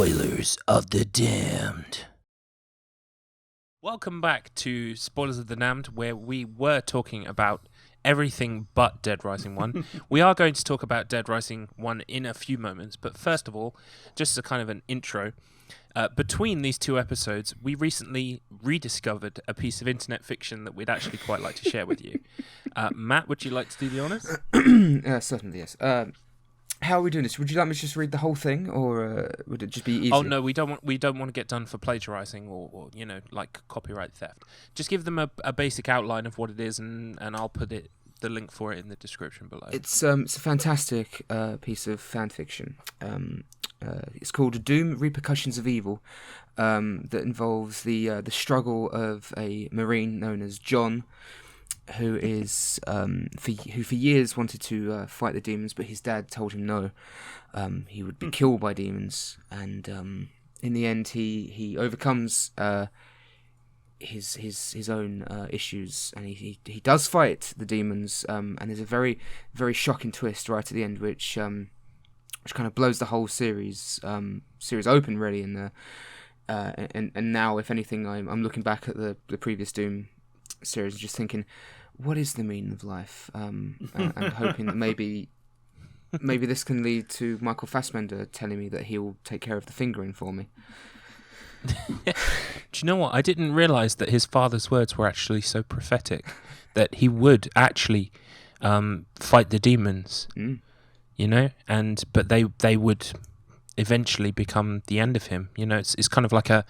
Spoilers of the Damned. Welcome back to Spoilers of the Damned, where we were talking about everything but Dead Rising 1. We are going to talk about Dead Rising 1 in a few moments, but first of all, just as a kind of an intro, between these two episodes, we recently rediscovered a piece of internet fiction that we'd actually quite like to share with you. Matt, would you like to do the honours? Certainly, yes. How are we doing this? Would you like me to just read the whole thing, or would it just be easy? Oh no, we don't want to get done for plagiarising or like copyright theft. Just give them a basic outline of what it is, and I'll put the link for it in the description below. It's a fantastic piece of fan fiction. It's called Doom: Repercussions of Evil. That involves the struggle of a Marine known as John, who for years wanted to fight the demons, but his dad told him no. He would be killed by demons, and in the end, he overcomes his own issues, and he does fight the demons. And there's a very, very shocking twist right at the end, which kind of blows the whole series open, really. And now, if anything, I'm looking back at the previous Doom series and just thinking, what is the meaning of life? And hoping that maybe this can lead to Michael Fassbender telling me that he'll take care of the fingering for me. Do you know what? I didn't realise that his father's words were actually so prophetic, that he would actually fight the demons, but they would eventually become the end of him. It's kind of like a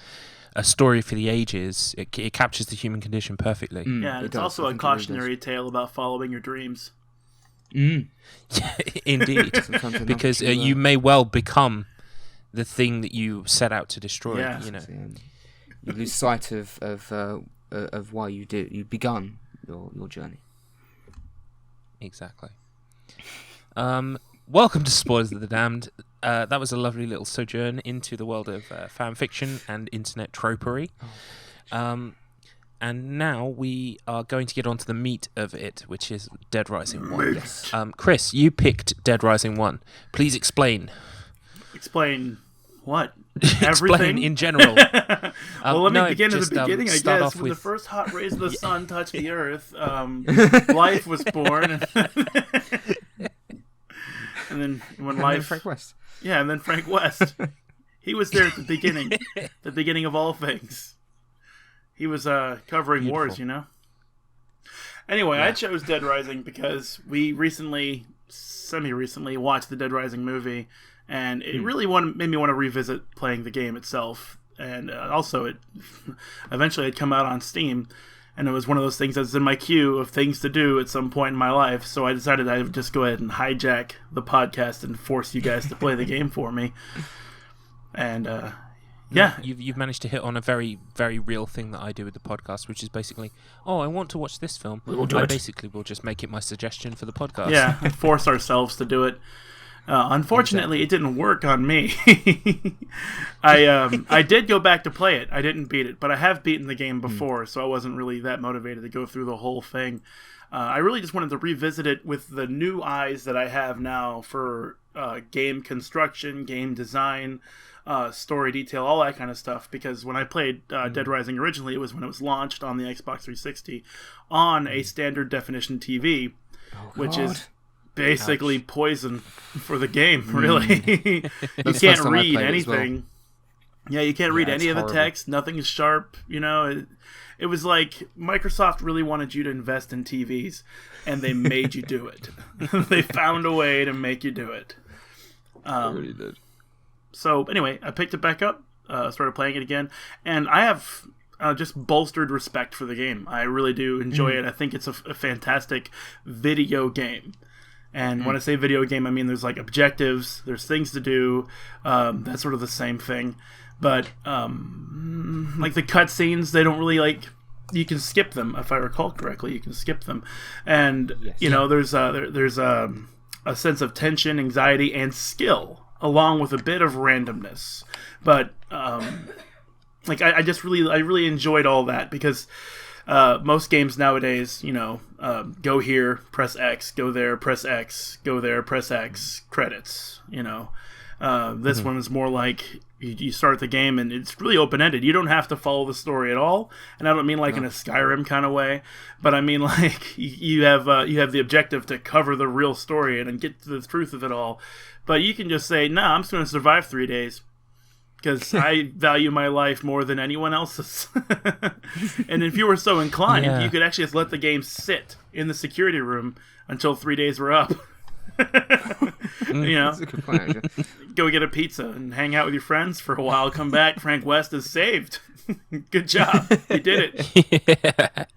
story for the ages. It captures the human condition perfectly. Yeah, it's also a cautionary tale about following your dreams. Yeah, indeed, because you may well become the thing that you set out to destroy. Yeah. You lose sight of why you begun your journey. Exactly. Welcome to Spoilers of the Damned. That was a lovely little sojourn into the world of fan fiction and internet tropery. And now we are going to get on to the meat of it, which is Dead Rising 1. Yes. Chris, you picked Dead Rising 1. Please explain. Explain what? Explain Everything? in general. Well, let me begin at the beginning, I guess. When the first hot rays of the sun touched the earth, life was born. And then then Frank West. Yeah, and then Frank West. He was there at the beginning of all things. He was covering wars, Anyway, yeah. I chose Dead Rising because we semi-recently watched the Dead Rising movie, and it really made me want to revisit playing the game itself. And also, it eventually had come out on Steam, and it was one of those things that's in my queue of things to do at some point in my life. So I decided I would just go ahead and hijack the podcast and force you guys to play the game for me. And yeah, you've managed to hit on a very, very real thing that I do with the podcast, which is basically, I want to watch this film. We'll do it. Basically will just make it my suggestion for the podcast. Yeah, force ourselves to do it. Unfortunately, It didn't work on me. I did go back to play it. I didn't beat it, but I have beaten the game before, so I wasn't really that motivated to go through the whole thing. I really just wanted to revisit it with the new eyes that I have now for game construction, game design, story detail, all that kind of stuff. Because when I played Dead Rising originally, it was when it was launched on the Xbox 360 on a standard definition TV, which is basically poison for the game, really. You can't read anything. Well. Yeah, you can't read any of the text. Nothing is sharp. It was like Microsoft really wanted you to invest in TVs, and they made you do it. They found a way to make you do it. They really did. So anyway, I picked it back up, started playing it again, and I have just bolstered respect for the game. I really do enjoy it. I think it's a fantastic video game. And when I say video game, I mean there's like objectives, there's things to do, that's sort of the same thing. But like the cutscenes, they don't really you can skip them, if I recall correctly. You can skip them, and there's a sense of tension, anxiety, and skill, along with a bit of randomness. But I really enjoyed all that, because most games nowadays, go here, press X, go there, press X, go there, press X, credits, This one is more like you start the game and it's really open-ended. You don't have to follow the story at all, and I don't mean like in a Skyrim kind of way, but I mean like you have the objective to cover the real story and get to the truth of it all. But you can just say, "Nah, I'm just going to survive 3 days." Because I value my life more than anyone else's. And if you were so inclined, you could actually just let the game sit in the security room until 3 days were up. You know, That's a good point, actually. Go get a pizza and hang out with your friends for a while. Come back, Frank West is saved. Good job, you did it.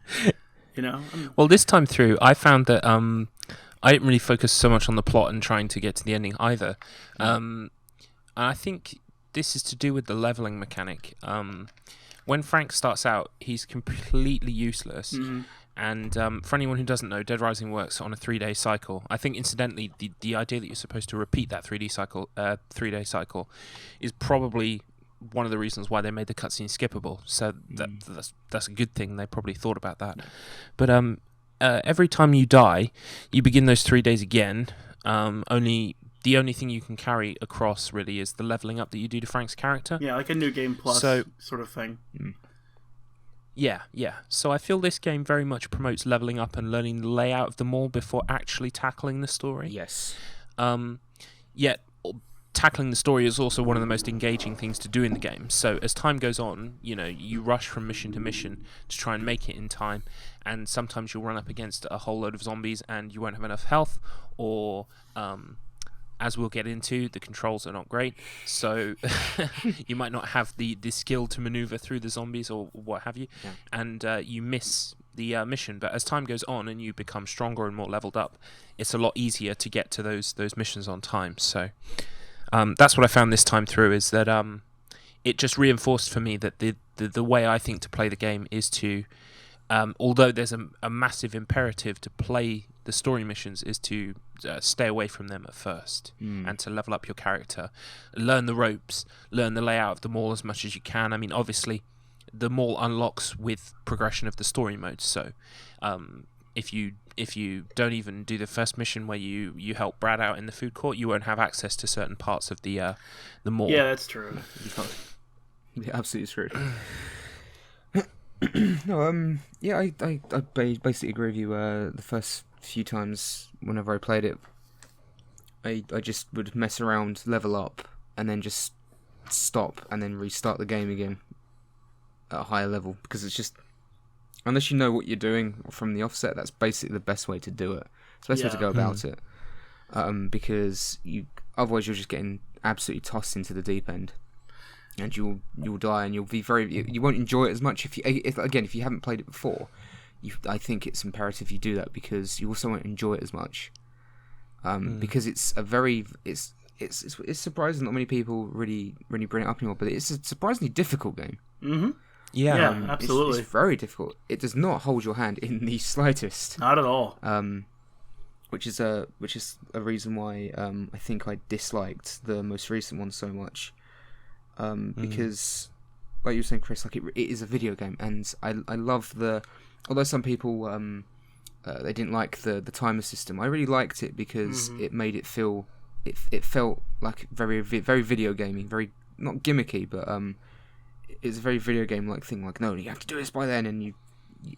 You know. Well, this time through, I found that I didn't really focus so much on the plot and trying to get to the ending either. And I think this is to do with the leveling mechanic. When Frank starts out, he's completely useless. Mm-hmm. And for anyone who doesn't know, Dead Rising works on a 3-day cycle. I think, incidentally, the idea that you're supposed to repeat that 3-day cycle is probably one of the reasons why they made the cutscene skippable. So that's a good thing. They probably thought about that. But every time you die, you begin those 3 days again. The only thing you can carry across, really, is the leveling up that you do to Frank's character. Yeah, like a New Game Plus sort of thing. Yeah. So I feel this game very much promotes leveling up and learning the layout of the mall before actually tackling the story. Yes. Yet, tackling the story is also one of the most engaging things to do in the game. So as time goes on, you rush from mission to mission to try and make it in time, and sometimes you'll run up against a whole load of zombies and you won't have enough health, or as we'll get into, the controls are not great, so you might not have the skill to maneuver through the zombies or what have you, and you miss the mission. But as time goes on and you become stronger and more leveled up, it's a lot easier to get to those missions on time. So that's what I found this time through, is that it just reinforced for me that the way I think to play the game is to, although there's a massive imperative to play the story missions, is to stay away from them at first and to level up your character, learn the ropes, learn the layout of the mall as much as you can. I mean, obviously, the mall unlocks with progression of the story modes. So, if you don't even do the first mission where you help Brad out in the food court, you won't have access to certain parts of the mall. Yeah, that's true. You're absolutely screwed. No, yeah, I basically agree with you. The first few times whenever I played it, I just would mess around, level up, and then just stop and then restart the game again at a higher level, because it's just, unless you know what you're doing from the offset, that's basically the best way to do it. It's the best way to go about it, because otherwise you're just getting absolutely tossed into the deep end. And you'll die, and you'll be you won't enjoy it as much if you haven't played it before. I think it's imperative you do that, because you also won't enjoy it as much. Because it's it's surprising not many people really bring it up anymore. But it's a surprisingly difficult game. Mm-hmm. Yeah, absolutely. It's very difficult. It does not hold your hand in the slightest. Not at all. Which is a reason why I think I disliked the most recent one so much. Because, like you were saying, Chris, like it is a video game, and I love although some people they didn't like the timer system, I really liked it because it made it feel it felt like very video gaming, very not gimmicky, but it's a very video game like thing. Like, no, you have to do this by then, and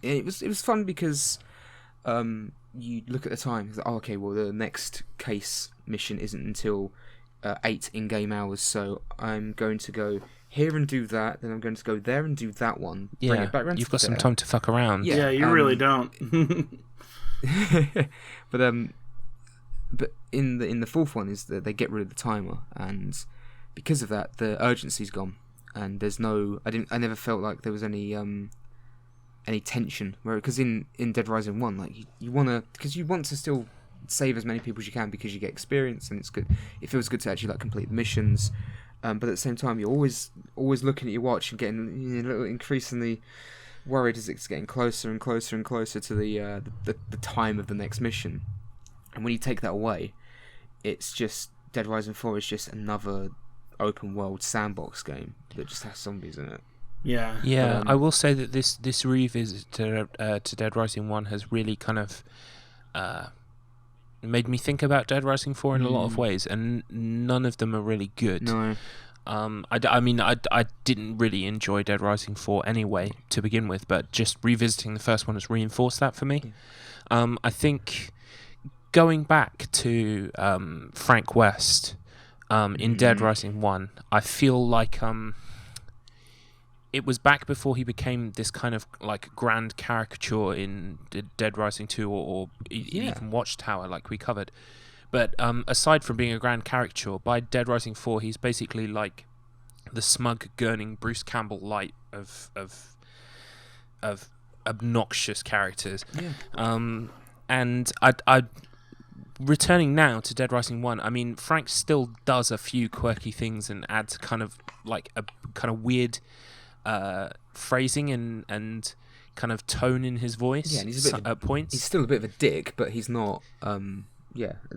it was fun because you look at the time. It's like, oh, okay, well the next case mission isn't until 8 in-game hours, so I'm going to go here and do that, then I'm going to go there and do that one. Bring it back around. You've got some time to fuck around. Yeah, you really don't. But in the fourth one is that they get rid of the timer, and because of that, the urgency's gone, and there's no. I never felt like there was any tension. Because in Dead Rising 1, like you want to still save as many people as you can because you get experience, and it's good. It feels good to actually like complete the missions, but at the same time you're always looking at your watch and getting a little increasingly worried as it's getting closer and closer and closer to the time of the next mission. And when you take that away, it's just Dead Rising 4 is just another open world sandbox game that just has zombies in it. Yeah. I will say that this revisit to Dead Rising 1 has really kind of made me think about Dead Rising 4 in a lot of ways, and none of them are really good. No. I didn't really enjoy Dead Rising 4 anyway to begin with, but just revisiting the first one has reinforced that for me. I think going back to Frank West in Dead Rising 1, I feel like it was back before he became this kind of like grand caricature in Dead Rising 2 or even Watchtower, like we covered. But aside from being a grand caricature, by Dead Rising 4, he's basically like the smug, gurning Bruce Campbell light of obnoxious characters. And I returning now to Dead Rising 1, I mean, Frank still does a few quirky things and adds kind of like a kind of weird phrasing and kind of tone in his voice. Yeah, and he's a bit at points. He's still a bit of a dick, but he's not. At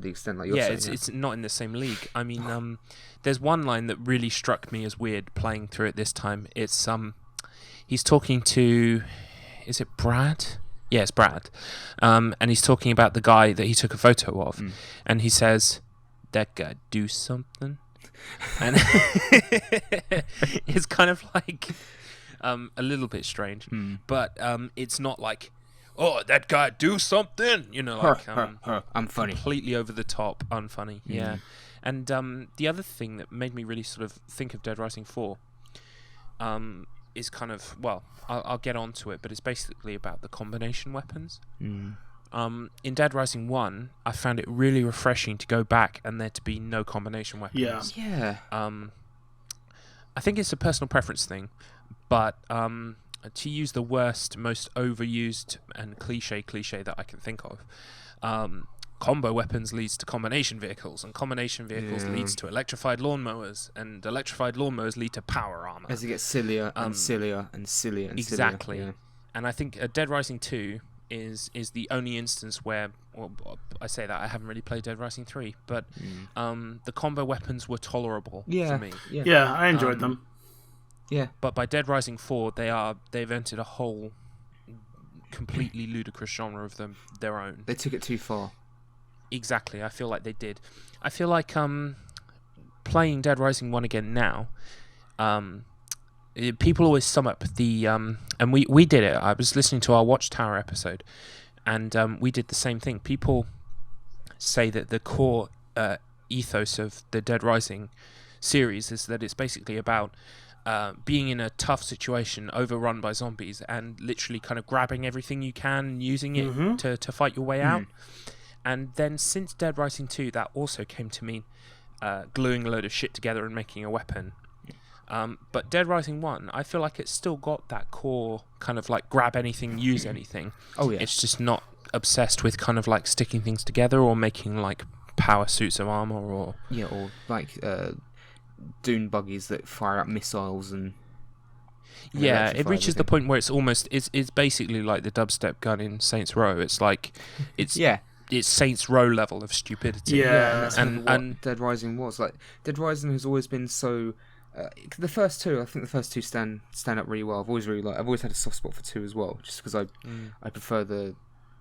the extent like you're saying. It's not in the same league. I mean, there's one line that really struck me as weird playing through it this time. It's he's talking to, is it Brad? Yeah, it's Brad. And he's talking about the guy that he took a photo of, and he says, "That guy do something," and it's kind of like a little bit strange, but it's not like, "Oh, that guy do something," you know, like I'm funny, completely over the top, unfunny. Yeah, and the other thing that made me really sort of think of Dead Rising 4 is kind of, well, I'll get onto it, but it's basically about the combination weapons. In Dead Rising 1, I found it really refreshing to go back and there to be no combination weapons. Yeah. I think it's a personal preference thing, but to use the worst, most overused and cliche that I can think of, combo weapons leads to combination vehicles, and combination vehicles leads to electrified lawnmowers, and electrified lawnmowers lead to power armor. As it gets sillier and sillier and sillier and exactly. sillier. And I think Dead Rising 2 is the only instance where, well, I say that I haven't really played Dead Rising 3, but the combo weapons were tolerable for me. Yeah, I enjoyed them. Yeah. But by Dead Rising 4, they've entered a whole completely ludicrous genre of their own. They took it too far. Exactly, I feel like they did. I feel like playing Dead Rising 1 again now, people always sum up the and we did it. I was listening to our Watchtower episode, and we did the same thing. People say that the core ethos of the Dead Rising series is that it's basically about being in a tough situation, overrun by zombies, and literally kind of grabbing everything you can and using it to fight your way out. And then since Dead Rising 2, that also came to mean gluing a load of shit together and making a weapon. But Dead Rising 1, I feel like it's still got that core kind of like grab anything, use anything. Oh yeah. It's just not obsessed with kind of like sticking things together or making like power suits of armor or... Yeah, or like dune buggies that fire up missiles and... Yeah, it reaches the point where it's almost... It's basically like the dubstep gun in Saints Row. It's like... It's Saints Row level of stupidity. Yeah, and that's what Dead Rising was. Like, Dead Rising has always been so... the first two, I think the first two stand up really well. I've always had a soft spot for 2 as well, just because I prefer the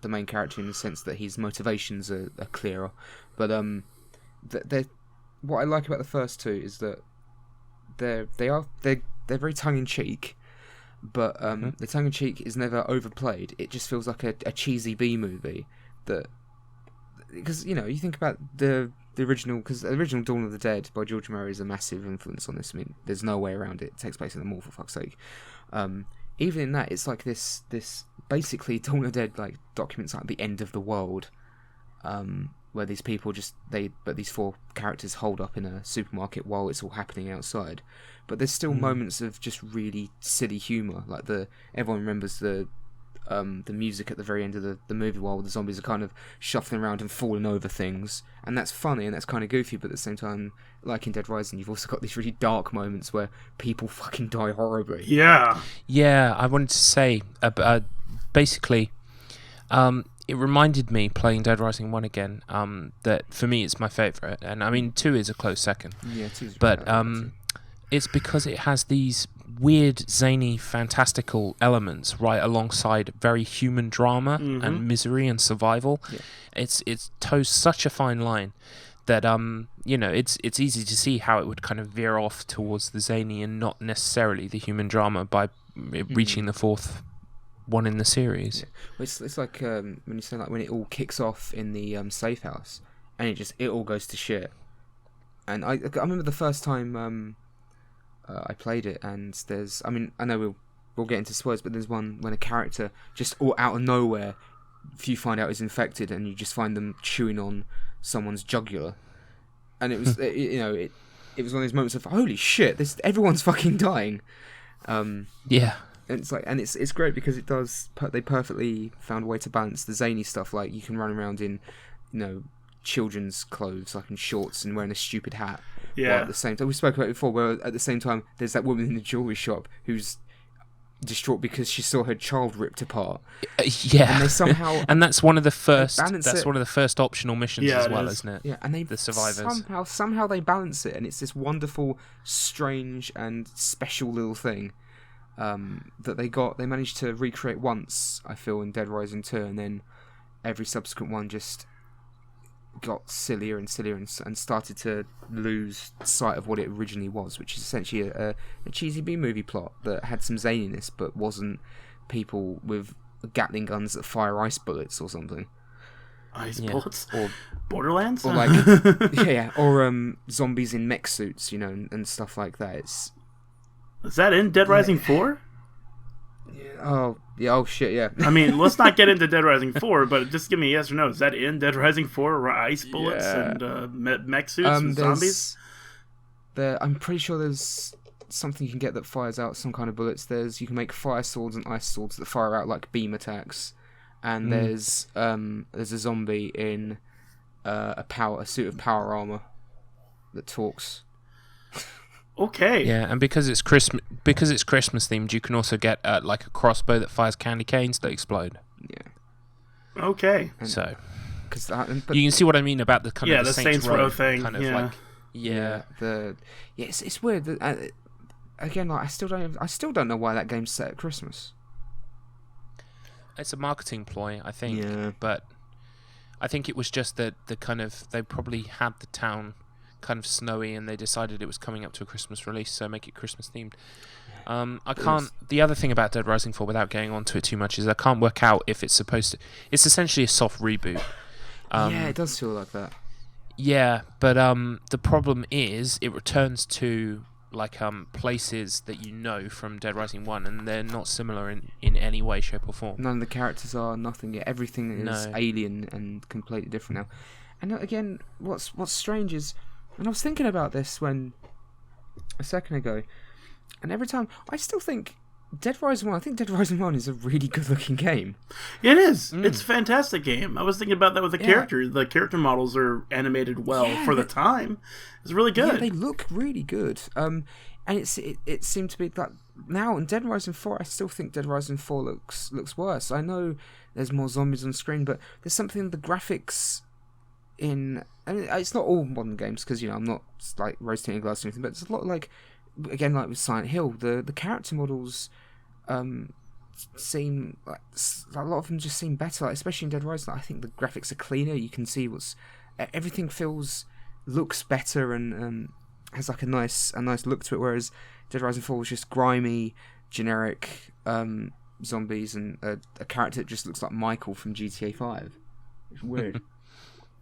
main character in the sense that his motivations are clearer. But what I like about the first 2 is that they're very tongue in cheek, but the tongue in cheek is never overplayed. It just feels like a cheesy B movie because you think about the original, because the original Dawn of the Dead by George Romero is a massive influence on this. I mean, there's no way around it. It takes place in the mall, for fuck's sake. Even in that, it's like this basically Dawn of the Dead like documents like the end of the world, where these people these 4 characters hold up in a supermarket while it's all happening outside. But there's still moments of just really silly humour, like everyone remembers the music at the very end of the movie while the zombies are kind of shuffling around and falling over things, and that's funny and that's kind of goofy, but at the same time, like in Dead Rising, you've also got these really dark moments where people fucking die horribly. Yeah, I wanted to say basically it reminded me, playing Dead Rising 1 again, that for me it's my favourite, and I mean 2 is a close second. Yeah, 2's but it's because it has these weird, zany, fantastical elements right alongside very human drama and misery and survival. Yeah. It toes such a fine line that it's easy to see how it would kind of veer off towards the zany and not necessarily the human drama by reaching the fourth one in the series. Yeah. Well, it's like when you say like when it all kicks off in the safe house and it all goes to shit. And I remember the first time I played it, and I know we'll get into spoilers, but there's one when a character just all out of nowhere, you find out is infected, and you just find them chewing on someone's jugular, and it was it was one of those moments of holy shit, everyone's fucking dying. Yeah. And it's like, and it's great because they perfectly found a way to balance the zany stuff, like you can run around in, children's clothes, like in shorts and wearing a stupid hat. Yeah. While at the same time, we spoke about it before, where at the same time there's that woman in the jewelry shop who's distraught because she saw her child ripped apart. Yeah. And they somehow and that's one of the first. balance That's it. one of the first optional missions Yeah, as it well, is. isn't it? Yeah, and they The survivors. somehow they balance it, and it's this wonderful, strange, and special little thing that they managed to recreate once, I feel, in Dead Rising 2, and then every subsequent one just got sillier and sillier and started to lose sight of what it originally was, which is essentially a cheesy B-movie plot that had some zaniness but wasn't people with Gatling guns that fire ice bullets or something. Ice Yeah. bullets? Or Borderlands? or like yeah, or zombies in mech suits, and stuff like that. It's Is that in Dead Rising 4? oh shit, yeah. I mean, let's not get into Dead Rising 4, but just give me a yes or no. Is that in Dead Rising 4? Ice bullets and mech suits and zombies? I'm pretty sure there's something you can get that fires out some kind of bullets. You can make fire swords and ice swords that fire out like beam attacks, and there's a zombie in a suit of power armor that talks. Okay. Yeah, and because it's Christmas themed, you can also get like a crossbow that fires candy canes that explode. Yeah. Okay. And, So, but you can see what I mean about the kind of the Saints Row Row thing. kind of like it's weird. That, again, like I still don't know why that game's set at Christmas. It's a marketing ploy, I think. Yeah. But I think it was just that they probably had the town kind of snowy, and they decided it was coming up to a Christmas release, so make it Christmas themed. The other thing about Dead Rising 4, without going on to it too much, is I can't work out if it's supposed to. It's essentially a soft reboot. Yeah, it does feel like that. Yeah, but the problem is it returns to like places that you know from Dead Rising 1, and they're not similar in any way, shape or form. None of the characters are, nothing yet. Everything is alien and completely different now. And again, what's strange is, and I was thinking about this a second ago, and every time I still think Dead Rising 1. I think Dead Rising 1 is a really good looking game. It is. It's a fantastic game. I was thinking about that with the character. The character models are animated well for the time. It's really good. Yeah, they look really good. And it seemed to be that now in Dead Rising 4. I still think Dead Rising 4 looks worse. I know there's more zombies on screen, but there's something in the graphics. And it's not all modern games, because I'm not like roasting a glass or anything, but there's a lot like with Silent Hill, the character models seem like a lot of them just seem better, like, especially in Dead Rising. I think the graphics are cleaner. You can see everything looks better and has like a nice look to it, whereas Dead Rising 4 was just grimy, generic zombies and a character that just looks like Michael from GTA 5. It's weird.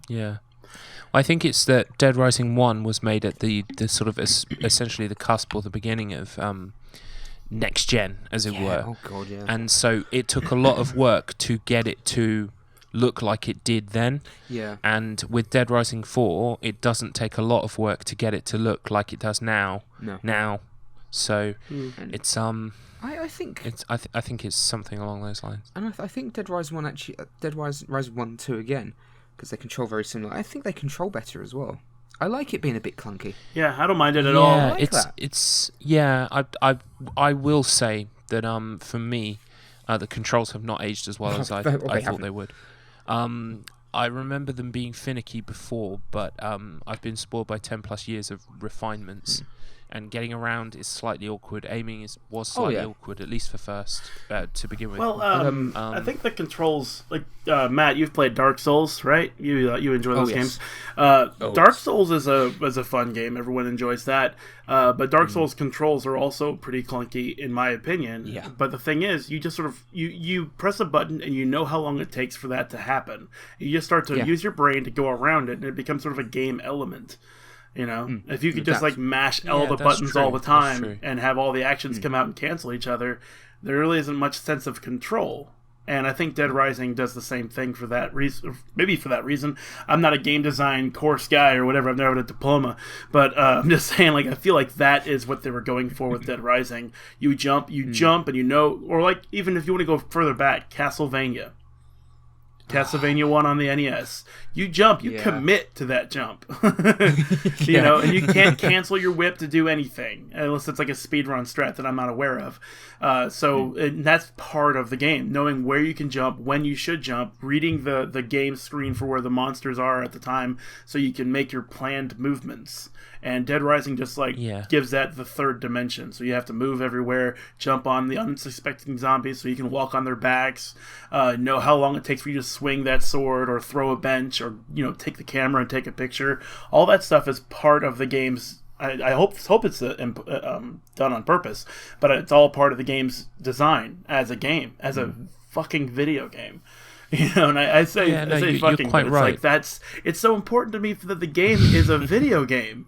Yeah. Well, I think it's that Dead Rising 1 was made at the sort of essentially the cusp or the beginning of next gen, as it were. Oh god, yeah. And so it took a lot of work to get it to look like it did then. Yeah. And with Dead Rising 4, it doesn't take a lot of work to get it to look like it does now. No. Now. So it's I think I think it's something along those lines. And I think Dead Rising 1 actually, Dead Rising 1 and 2 again, because they control very similar. I think they control better as well. I like it being a bit clunky. Yeah, I don't mind it at all. Yeah, like it's yeah. I will say that for me, the controls have not aged as well as I thought they would. I remember them being finicky before, but I've been spoiled by 10 plus years of refinements and getting around is slightly awkward. Aiming was slightly awkward, at least for first to begin with. Well, I think the controls, like Matt, you've played Dark Souls, right? You enjoy those games. Dark Souls is a fun game. Everyone enjoys that. But Dark Souls controls are also pretty clunky, in my opinion. Yeah. But the thing is, you just sort of you press a button and you know how long it takes for that to happen. You just start to use your brain to go around it, and it becomes sort of a game element. You know, if you could just like mash all the buttons all the time and have all the actions come out and cancel each other, there really isn't much sense of control. And I think Dead Rising does the same thing for that reason. Maybe for that reason. I'm not a game design course guy or whatever. I've never had a diploma. But I'm just saying, like, I feel like that is what they were going for with Dead Rising. You jump, and you know, or like, even if you want to go further back, Castlevania 1 on the NES. You jump, you commit to that jump. You know, and you can't cancel your whip to do anything unless it's like a speedrun strat that I'm not aware of. And that's part of the game, knowing where you can jump, when you should jump, reading the game screen for where the monsters are at the time so you can make your planned movements. And Dead Rising just gives that the third dimension. So you have to move everywhere, jump on the unsuspecting zombies so you can walk on their backs, know how long it takes for you to swing that sword or throw a bench or, you know, take the camera and take a picture. All that stuff is part of the game's. I hope it's done on purpose, but it's all part of the game's design as a game, as a fucking video game. You know, and I say fucking, but it's right. Like it's so important to me that the game is a video game.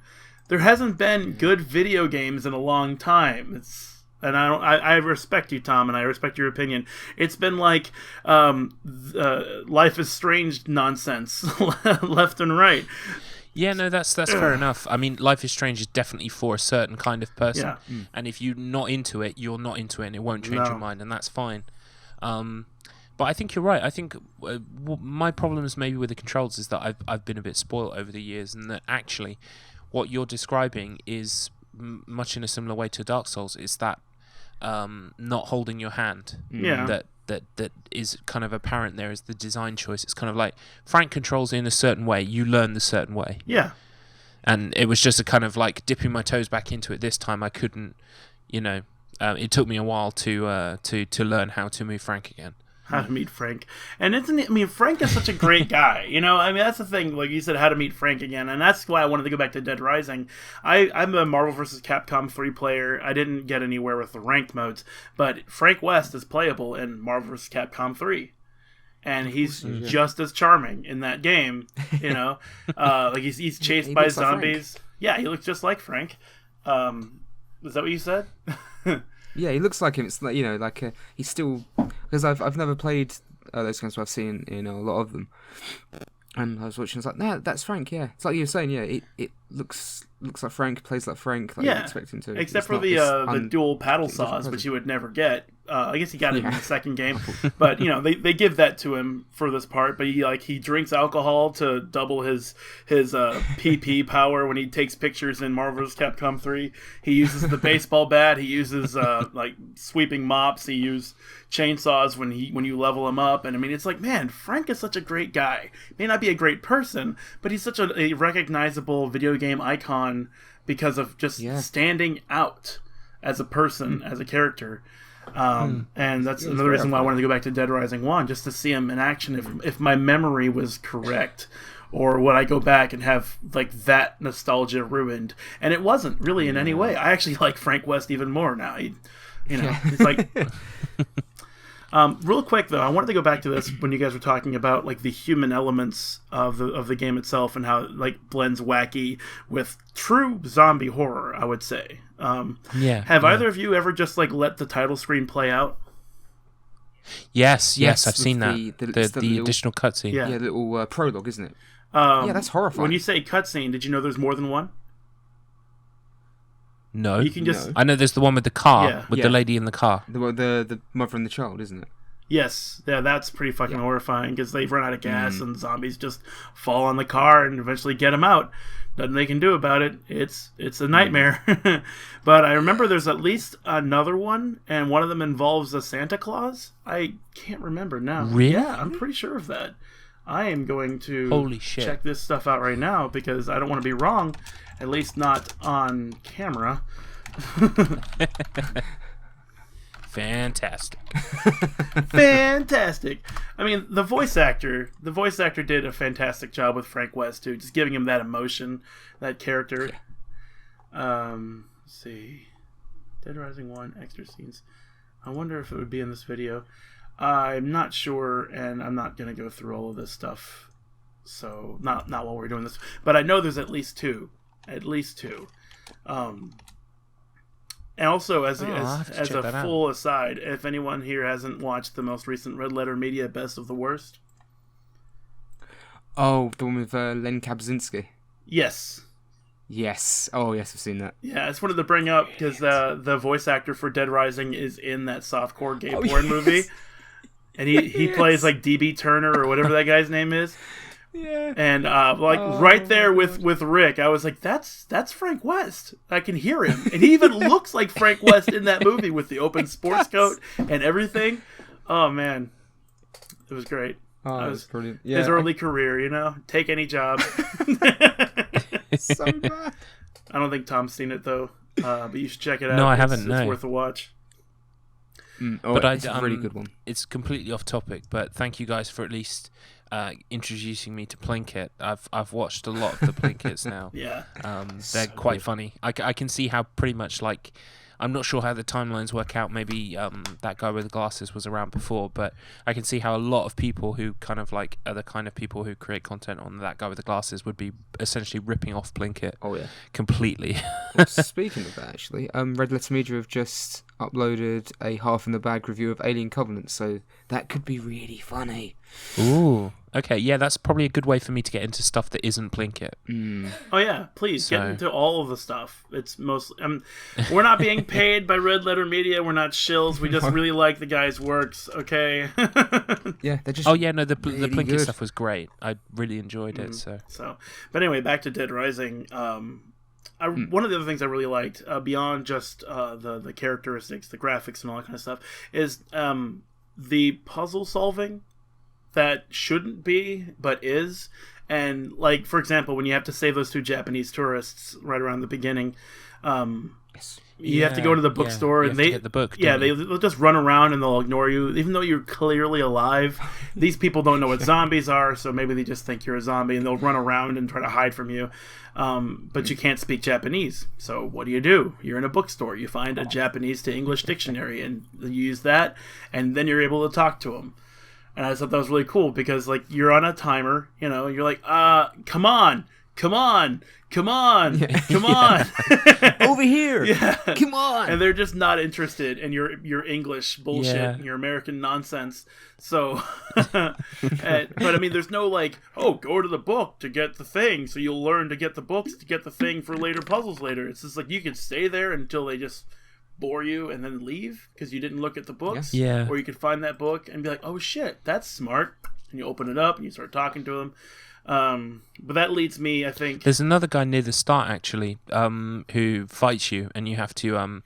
There hasn't been good video games in a long time. I respect you, Tom, and I respect your opinion. It's been like Life is Strange nonsense, left and right. Yeah, no, that's fair enough. I mean, Life is Strange is definitely for a certain kind of person, and if you're not into it, you're not into it, and it won't change your mind, and that's fine. But I think you're right. I think my problems maybe with the controls is that I've been a bit spoiled over the years, and that actually what you're describing is much in a similar way to Dark Souls. It's that not holding your hand that is kind of apparent there as the design choice. It's kind of like Frank controls in a certain way, you learn the certain way. Yeah. And it was just a kind of like dipping my toes back into it. This time I couldn't, you know, it took me a while to learn how to move Frank again. How to Meet Frank. And Frank is such a great guy. You know, I mean, that's the thing. Like you said, How to Meet Frank again. And that's why I wanted to go back to Dead Rising. I'm a Marvel vs. Capcom 3 player. I didn't get anywhere with the ranked modes. But Frank West is playable in Marvel vs. Capcom 3. And he's just as charming in that game. You know, like he's chased by zombies. Like yeah, he looks just like Frank. Is that what you said? Yeah, he looks like him. It's like, you know, like he's still, because I've never played those games, but I've seen, you know, a lot of them. And I was watching, I was like, no, that's Frank. Yeah, it's like you were saying. Yeah, it looks like Frank, plays like Frank. Like you'd expect him to. Except for the dual paddle saws, which you would never get. I guess he got it in the second game, but you know they give that to him for this part. But he drinks alcohol to double his PP power when he takes pictures in Marvel vs. Capcom 3. He uses the baseball bat. He uses like sweeping mops. He uses chainsaws when you level him up. And I mean, it's like, man, Frank is such a great guy. May not be a great person, but he's such a recognizable video game icon because of just standing out as a person, as a character. And that's another reason why I wanted to go back to Dead Rising 1, just to see him in action if my memory was correct, or would I go back and have like that nostalgia ruined. And it wasn't really in any way. I actually like Frank West even more now. He's like real quick though, I wanted to go back to this when you guys were talking about like the human elements of the game itself and how it like blends wacky with true zombie horror, I would say. Have either of you ever just like let the title screen play out? Yes, I've seen that. The additional cutscene. Yeah, the little prologue, isn't it? Yeah, that's horrifying. When you say cutscene, did you know there's more than one? No. You can just. I know there's the one with the car, the lady in the car. The mother and the child, isn't it? Yes, yeah, that's pretty fucking horrifying because they've run out of gas and zombies just fall on the car and eventually get them out. Nothing they can do about it. It's a nightmare. But I remember there's at least another one, and one of them involves a Santa Claus. I can't remember now. Really? Yeah, I'm pretty sure of that. I am going to Holy shit. check this stuff out right now because I don't want to be wrong, at least not on camera. Fantastic. Fantastic. I mean, the voice actor did a fantastic job with Frank West too, just giving him that emotion, that character. Let's see, Dead Rising 1 extra scenes. I wonder if it would be in this video. I'm not sure, and I'm not gonna go through all of this stuff. So not while we're doing this, but I know there's at least two. And also, as a full aside, if anyone here hasn't watched the most recent Red Letter Media Best of the Worst. Oh, the one with Len Kaczynski. Yes. Yes. Oh, yes, I've seen that. Yeah, I just wanted to bring up because the voice actor for Dead Rising is in that softcore gay porn movie. And he plays like DB Turner or whatever that guy's name is. Yeah. And right there with Rick, I was like, that's Frank West. I can hear him. And he even looks like Frank West in that movie with the open sports coat and everything. Oh man. It was great. Oh, that was brilliant. Yeah, his early career, take any job. So bad. I don't think Tom's seen it though. But you should check it out. No, I haven't. It's worth a watch. But it's a really good one. It's completely off topic, but thank you guys for at least introducing me to Plinkett. I've watched a lot of the Plinketts now. Yeah, they're quite funny. I can see how pretty much like. I'm not sure how the timelines work out. Maybe that guy with the glasses was around before, but I can see how a lot of people who kind of like are the kind of people who create content on that guy with the glasses would be essentially ripping off Plinkett. Oh yeah, completely. Well, speaking of that, actually, Red Letter Media have just uploaded a half in the bag review of Alien Covenant, so that could be really funny. Ooh. Okay, yeah, that's probably a good way for me to get into stuff that isn't Plinkett. Oh yeah, please get into all of the stuff. It's mostly we're not being paid by Red Letter Media. We're not shills. We just really like the guy's works. Okay. Yeah, they're just. Oh yeah, no, the really Plinkett good stuff was great. I really enjoyed it. So, but anyway, back to Dead Rising. One of the other things I really liked, beyond just the characteristics, the graphics, and all that kind of stuff, is the puzzle solving that shouldn't be, but is. And, like, for example, when you have to save those two Japanese tourists right around the beginning, you have to go to the bookstore, and they get the book. They'll just run around and they'll ignore you, even though you're clearly alive. These people don't know what zombies are, so maybe they just think you're a zombie, and they'll run around and try to hide from you. But you can't speak Japanese, so what do? You're in a bookstore. You find a Japanese to English dictionary, and you use that, and then you're able to talk to them. And I thought that was really cool because, like, you're on a timer, you're like, come on, over here, yeah, come on, and they're just not interested in your English bullshit, and your American nonsense. So, but I mean, there's no like, go to the book to get the thing, so you'll learn to get the books to get the thing for later puzzles later. It's just like you can stay there until they just bore you and then leave because you didn't look at the books. Yeah. Or you could find that book and be like, oh shit, that's smart, and you open it up and you start talking to them. But that leads me, I think. There's another guy near the start actually, who fights you, and you have to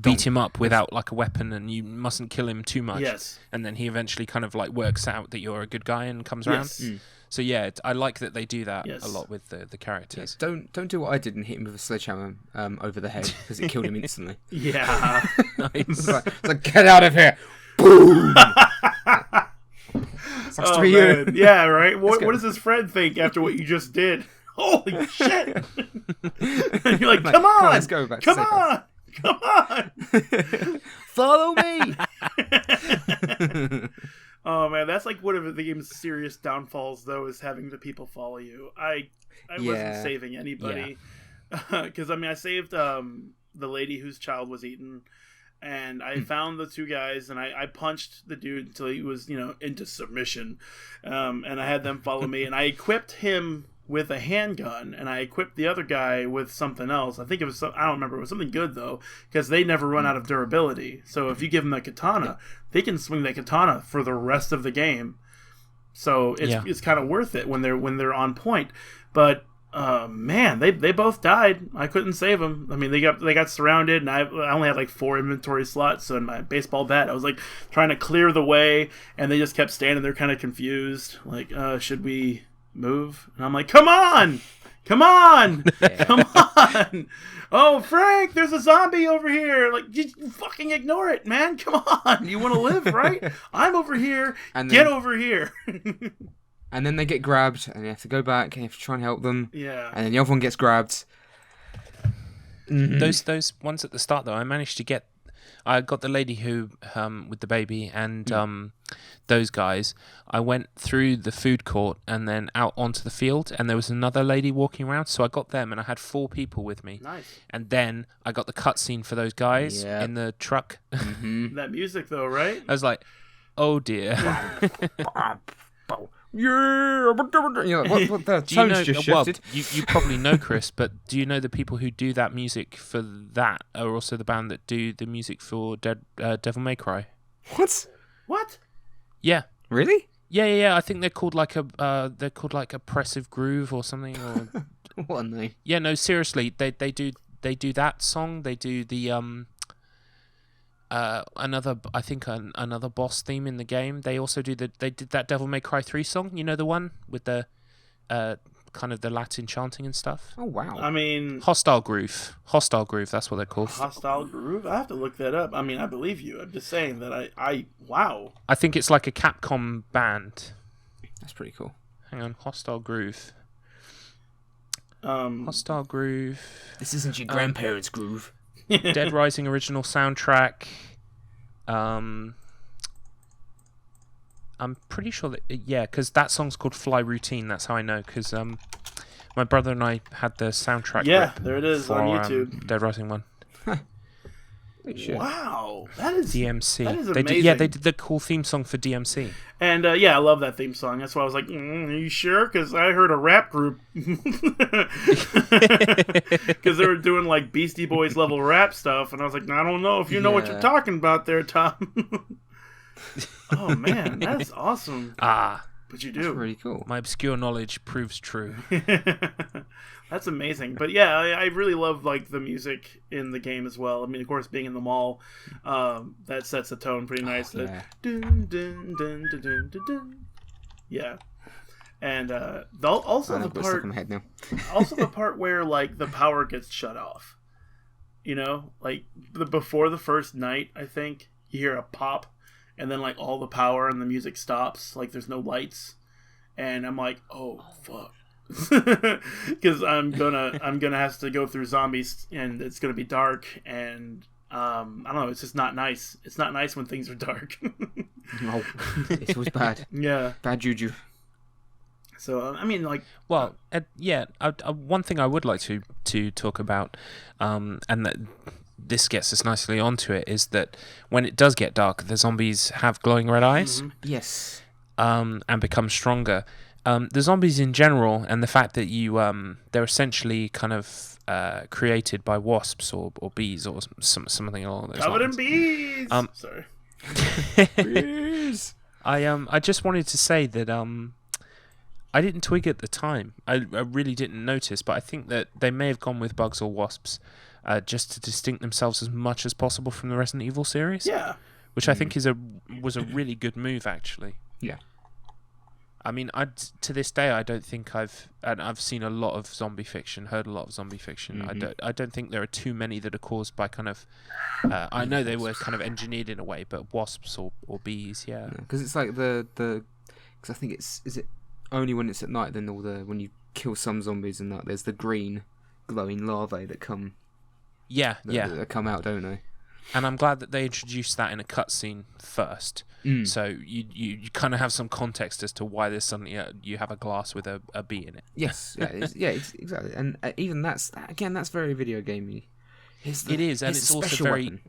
beat him up without like a weapon, and you mustn't kill him too much. Yes. And then he eventually kind of like works out that you're a good guy and comes around. So yeah, I like that they do that a lot with the characters. Yeah, don't do what I did and hit him with a sledgehammer over the head because it killed him instantly. Yeah. Nice. It's like, get out of here! Boom! Sucks to be you. Yeah, right? What does his friend think after what you just did? Holy shit! And you're like, come on! Let's go back. Come on! Come on! Follow me! Oh man, that's like one of the game's serious downfalls, though, is having the people follow you. I wasn't saving anybody because I saved the lady whose child was eaten. And I found the two guys, and I punched the dude until he was, into submission. And I had them follow me, and I equipped him with a handgun, and I equipped the other guy with something else. I think it was I don't remember. It was something good, though, because they never run out of durability. So if you give them a katana, they can swing that katana for the rest of the game. So it's kind of worth it when they're on point. But Man, they both died. I couldn't save them. I mean, they got surrounded, and I only had like 4 inventory slots. So in my baseball bat, I was like trying to clear the way, and they just kept standing there, kind of confused. Like, should we move? And I'm like, come on, come on. Oh, Frank, there's a zombie over here. Like, you fucking ignore it, man. Come on, you want to live, right? I'm over here. And get over here. And then they get grabbed, and you have to go back, and you have to try and help them. Yeah. And then the other one gets grabbed. Mm-hmm. Those ones at the start, though, I got the lady who with the baby and those guys. I went through the food court and then out onto the field, and there was another lady walking around. So I got them, and I had 4 people with me. Nice. And then I got the cutscene for those guys in the truck. Mm-hmm. That music, though, right? I was like, oh dear. Yeah, what the tones just shifted. Well, you probably know, Chris, but do you know the people who do that music for that are also the band that do the music for Devil May Cry? What? Yeah. Really? Yeah. I think they're called like Oppressive Groove or something. Or... What a name. Yeah, no, seriously, they do that song. They do the another boss theme in the game. They also did that Devil May Cry 3 song, you know, the one with the kind of the Latin chanting and stuff. Oh wow. I mean, Hostile Groove, that's what they're called. Hostile Groove? I have to look that up. I mean, I believe you. I'm just saying that I wow. I think it's like a Capcom band. That's pretty cool. Hang on, Hostile Groove. Hostile Groove. This isn't your grandparents' groove. Dead Rising original soundtrack. I'm pretty sure that because that song's called Fly Routine. That's how I know, because my brother and I had the soundtrack. Yeah, there it is for, on YouTube. Dead Rising 1. Wow, that is DMC. That is amazing. amazing. They did the cool theme song for DMC. And I love that theme song. That's why I was like, are you sure? Because I heard a rap group. Because they were doing like Beastie Boys level rap stuff. And I was like, I don't know if you know what you're talking about there, Tom. Oh, man, that's awesome. But you do. That's really cool. My obscure knowledge proves true. That's amazing. But yeah, I really love like the music in the game as well. I mean, of course, being in the mall, that sets the tone pretty nice. Yeah. Dun, dun, dun, dun, dun, dun, dun. Yeah. And also the part, also the part where like the power gets shut off. You know, like before the first night, I think you hear a pop, and then like all the power and the music stops. Like there's no lights, and I'm like, oh fuck. Because I'm gonna have to go through zombies, and it's gonna be dark, and I don't know. It's just not nice. It's not nice when things are dark. No, it was bad. Yeah, bad juju. So I mean, like, well, one thing I would like to talk about, and that this gets us nicely onto it, is that when it does get dark, the zombies have glowing red eyes. Mm-hmm. Yes. And become stronger. The zombies in general, and the fact that they're essentially kind of created by wasps or bees or something along those lines. Covered in bees. Sorry. Bees. I just wanted to say that I didn't twig at the time. I really didn't notice, but I think that they may have gone with bugs or wasps just to distinct themselves as much as possible from the Resident Evil series. Yeah. Which I think was a really good move, actually. Yeah. I mean, to this day, I don't think I've seen a lot of zombie fiction, heard a lot of zombie fiction. Mm-hmm. I don't think there are too many that are caused by kind of. I know they were kind of engineered in a way, but wasps or bees, yeah. Because it's like because I think is it only when it's at night then when you kill some zombies and that there's the green glowing larvae that come. Yeah, that come out, don't they? And I'm glad that they introduced that in a cutscene first. So you kind of have some context as to why there's suddenly you have a glass with a bee in it. Yes, exactly. And even that's very video gamey. It is, and it's also very. Weapon.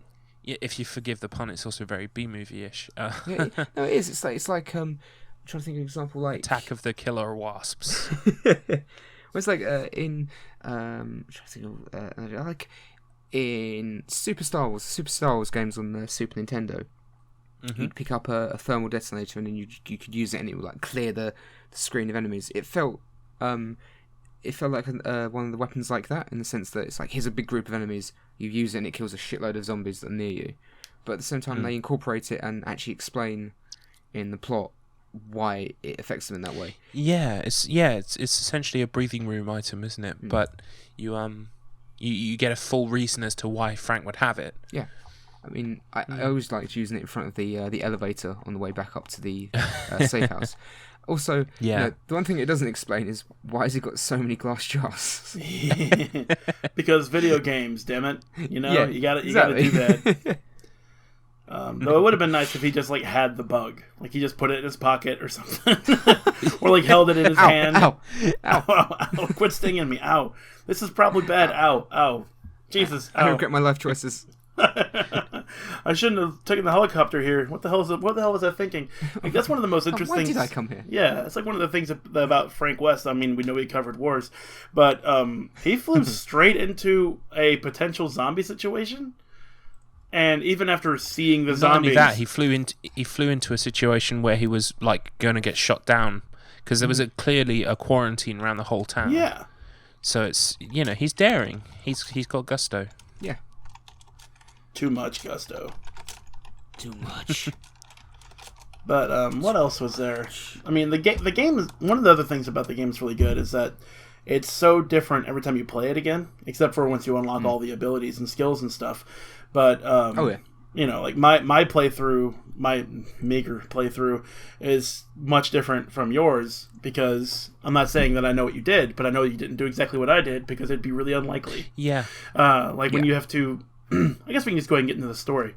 If you forgive the pun, it's also very B-movie-ish. No, it is. It's like I'm trying to think of an example like Attack of the Killer Wasps. It's like in I'm trying to think of like in Super Star Wars games on the Super Nintendo. Mm-hmm. You'd pick up a thermal detonator and then you could use it and it would like clear the screen of enemies. It felt it felt like one of the weapons like that, in the sense that it's like, here's a big group of enemies, you use it and it kills a shitload of zombies that are near you. But at the same time, they incorporate it and actually explain in the plot why it affects them in that way. Yeah, it's essentially a breathing room item, isn't it? But you get a full reason as to why Frank would have it. Yeah. I mean, I always liked using it in front of the elevator on the way back up to the safe house. Also, the one thing it doesn't explain is, why has he got so many glass jars? Because video games, damn it. You gotta do that. Though it would have been nice if he just like had the bug, like he just put it in his pocket or something, or like held it in his hand. Ow! Ow! Quit stinging me! Ow! This is probably bad. Ow! Jesus! I regret my life choices. I shouldn't have taken the helicopter here. What the hell was I thinking? Like, that's one of the most interesting. Why did I come here? Yeah, it's like one of the things about Frank West. I mean, we know he covered wars, but he flew straight into a potential zombie situation. And even after seeing the zombies, not only that, he flew into a situation where he was like going to get shot down, because there was clearly a quarantine around the whole town. Yeah. So it's, he's daring. He's got gusto. Yeah. Too much gusto. Too much. But what else was there? I mean, the game is, one of the other things about the game that's really good is that it's so different every time you play it again, except for once you unlock all the abilities and skills and stuff. But like my playthrough, my meager playthrough, is much different from yours, because I'm not saying that I know what you did, but I know you didn't do exactly what I did, because it'd be really unlikely. Yeah. When you have to, I guess we can just go ahead and get into the story.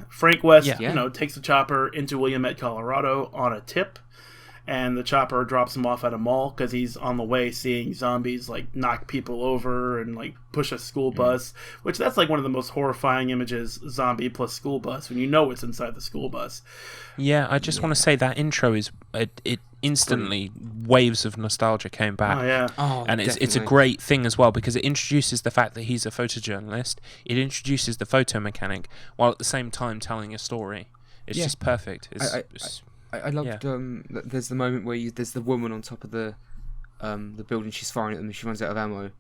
Frank West, takes the chopper into Willamette, Colorado on a tip, and the chopper drops him off at a mall because he's on the way seeing zombies like knock people over and like push a school bus, which that's like one of the most horrifying images, zombie plus school bus, when you know it's inside the school bus. Yeah, I just want to say that intro is it instantly waves of nostalgia came back. Oh yeah. And it's a great thing as well, because it introduces the fact that he's a photojournalist. It introduces the photo mechanic while at the same time telling a story. It's just perfect. I loved. There's the moment where there's the woman on top of the building. She's firing at them, and she runs out of ammo,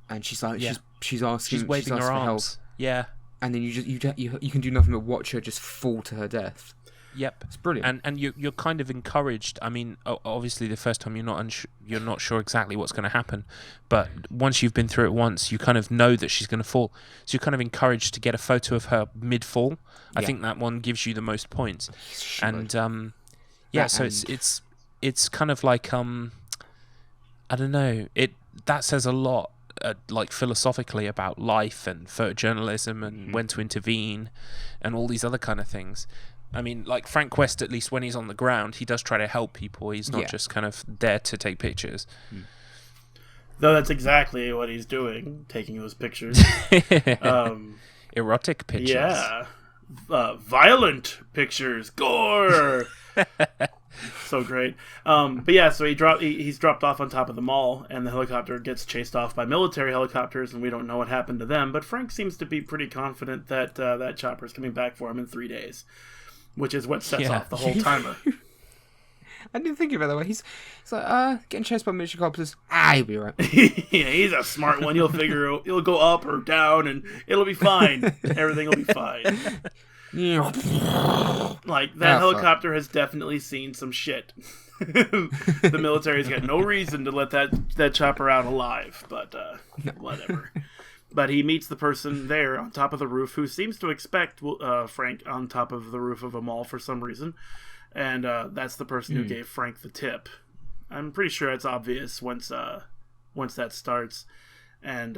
and she's like, she's asking, she's waving her arms. Yeah. And then you can do nothing but watch her just fall to her death. Yep, it's brilliant. And you're kind of encouraged. I mean, obviously the first time you're not sure exactly what's going to happen, but once you've been through it once, you kind of know that she's going to fall. So you're kind of encouraged to get a photo of her mid-fall. I think that one gives you the most points. And so it's kind of like I don't know. That says a lot, like philosophically, about life and photojournalism and when to intervene and all these other kind of things. I mean, like Frank West, at least when he's on the ground, he does try to help people. He's not just kind of there to take pictures. Though that's exactly what he's doing, taking those pictures. Erotic pictures. Yeah. Violent pictures. Gore! So great. But yeah, so he's dropped off on top of the mall, and the helicopter gets chased off by military helicopters, and we don't know what happened to them. But Frank seems to be pretty confident that that chopper is coming back for him in 3 days, which is what sets off the whole timer. I didn't think about it that way. He's like, getting chased by military helicopters. He'll be alright. Yeah, he's a smart one. He'll go up or down, and it'll be fine. Everything will be fine. Like, that helicopter has definitely seen some shit. The military's got no reason to let that chopper out alive, but whatever. But he meets the person there on top of the roof who seems to expect Frank on top of the roof of a mall for some reason. And that's the person who gave Frank the tip. I'm pretty sure it's obvious once that starts. And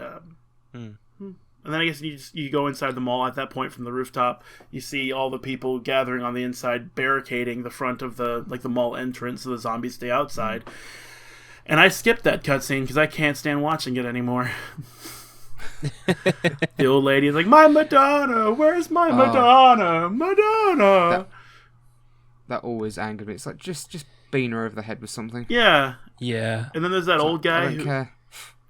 and then I guess you go inside the mall at that point from the rooftop. You see all the people gathering on the inside, barricading the front of the mall entrance so the zombies stay outside. And I skipped that cutscene because I can't stand watching it anymore. The old lady is like, "My Madonna, where's my Madonna? Madonna!" That always angered me. It's like, just bean her over the head with something. Yeah. Yeah. And then there's that old guy I don't care.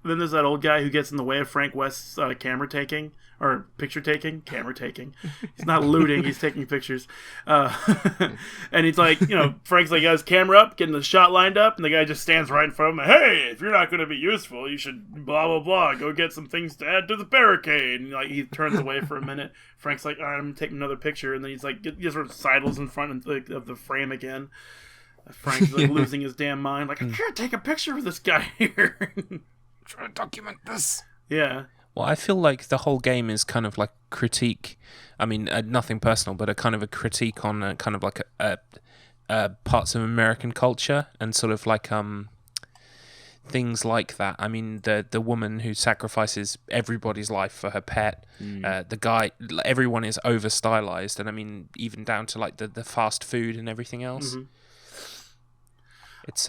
Then there's that old guy who gets in the way of Frank West's camera taking, or picture taking, camera taking. He's not looting, he's taking pictures. And he's like, Frank's like, got his camera up, getting the shot lined up, and the guy just stands right in front of him. Hey, if you're not going to be useful, you should blah, blah, blah, go get some things to add to the barricade. And like he turns away for a minute. Frank's like, all right, I'm going to take another picture. And then he's like, he sort of sidles in front of the frame again. Frank's like losing his damn mind. Like, I can't take a picture of this guy here. Trying to document this. Yeah. Well, I feel like the whole game is kind of like critique. I mean, nothing personal, but a kind of a critique on kind of like parts of American culture and sort of like things like that. I mean, the woman who sacrifices everybody's life for her pet, the guy, everyone is over stylized, and I mean, even down to like the fast food and everything else. Mm-hmm. It's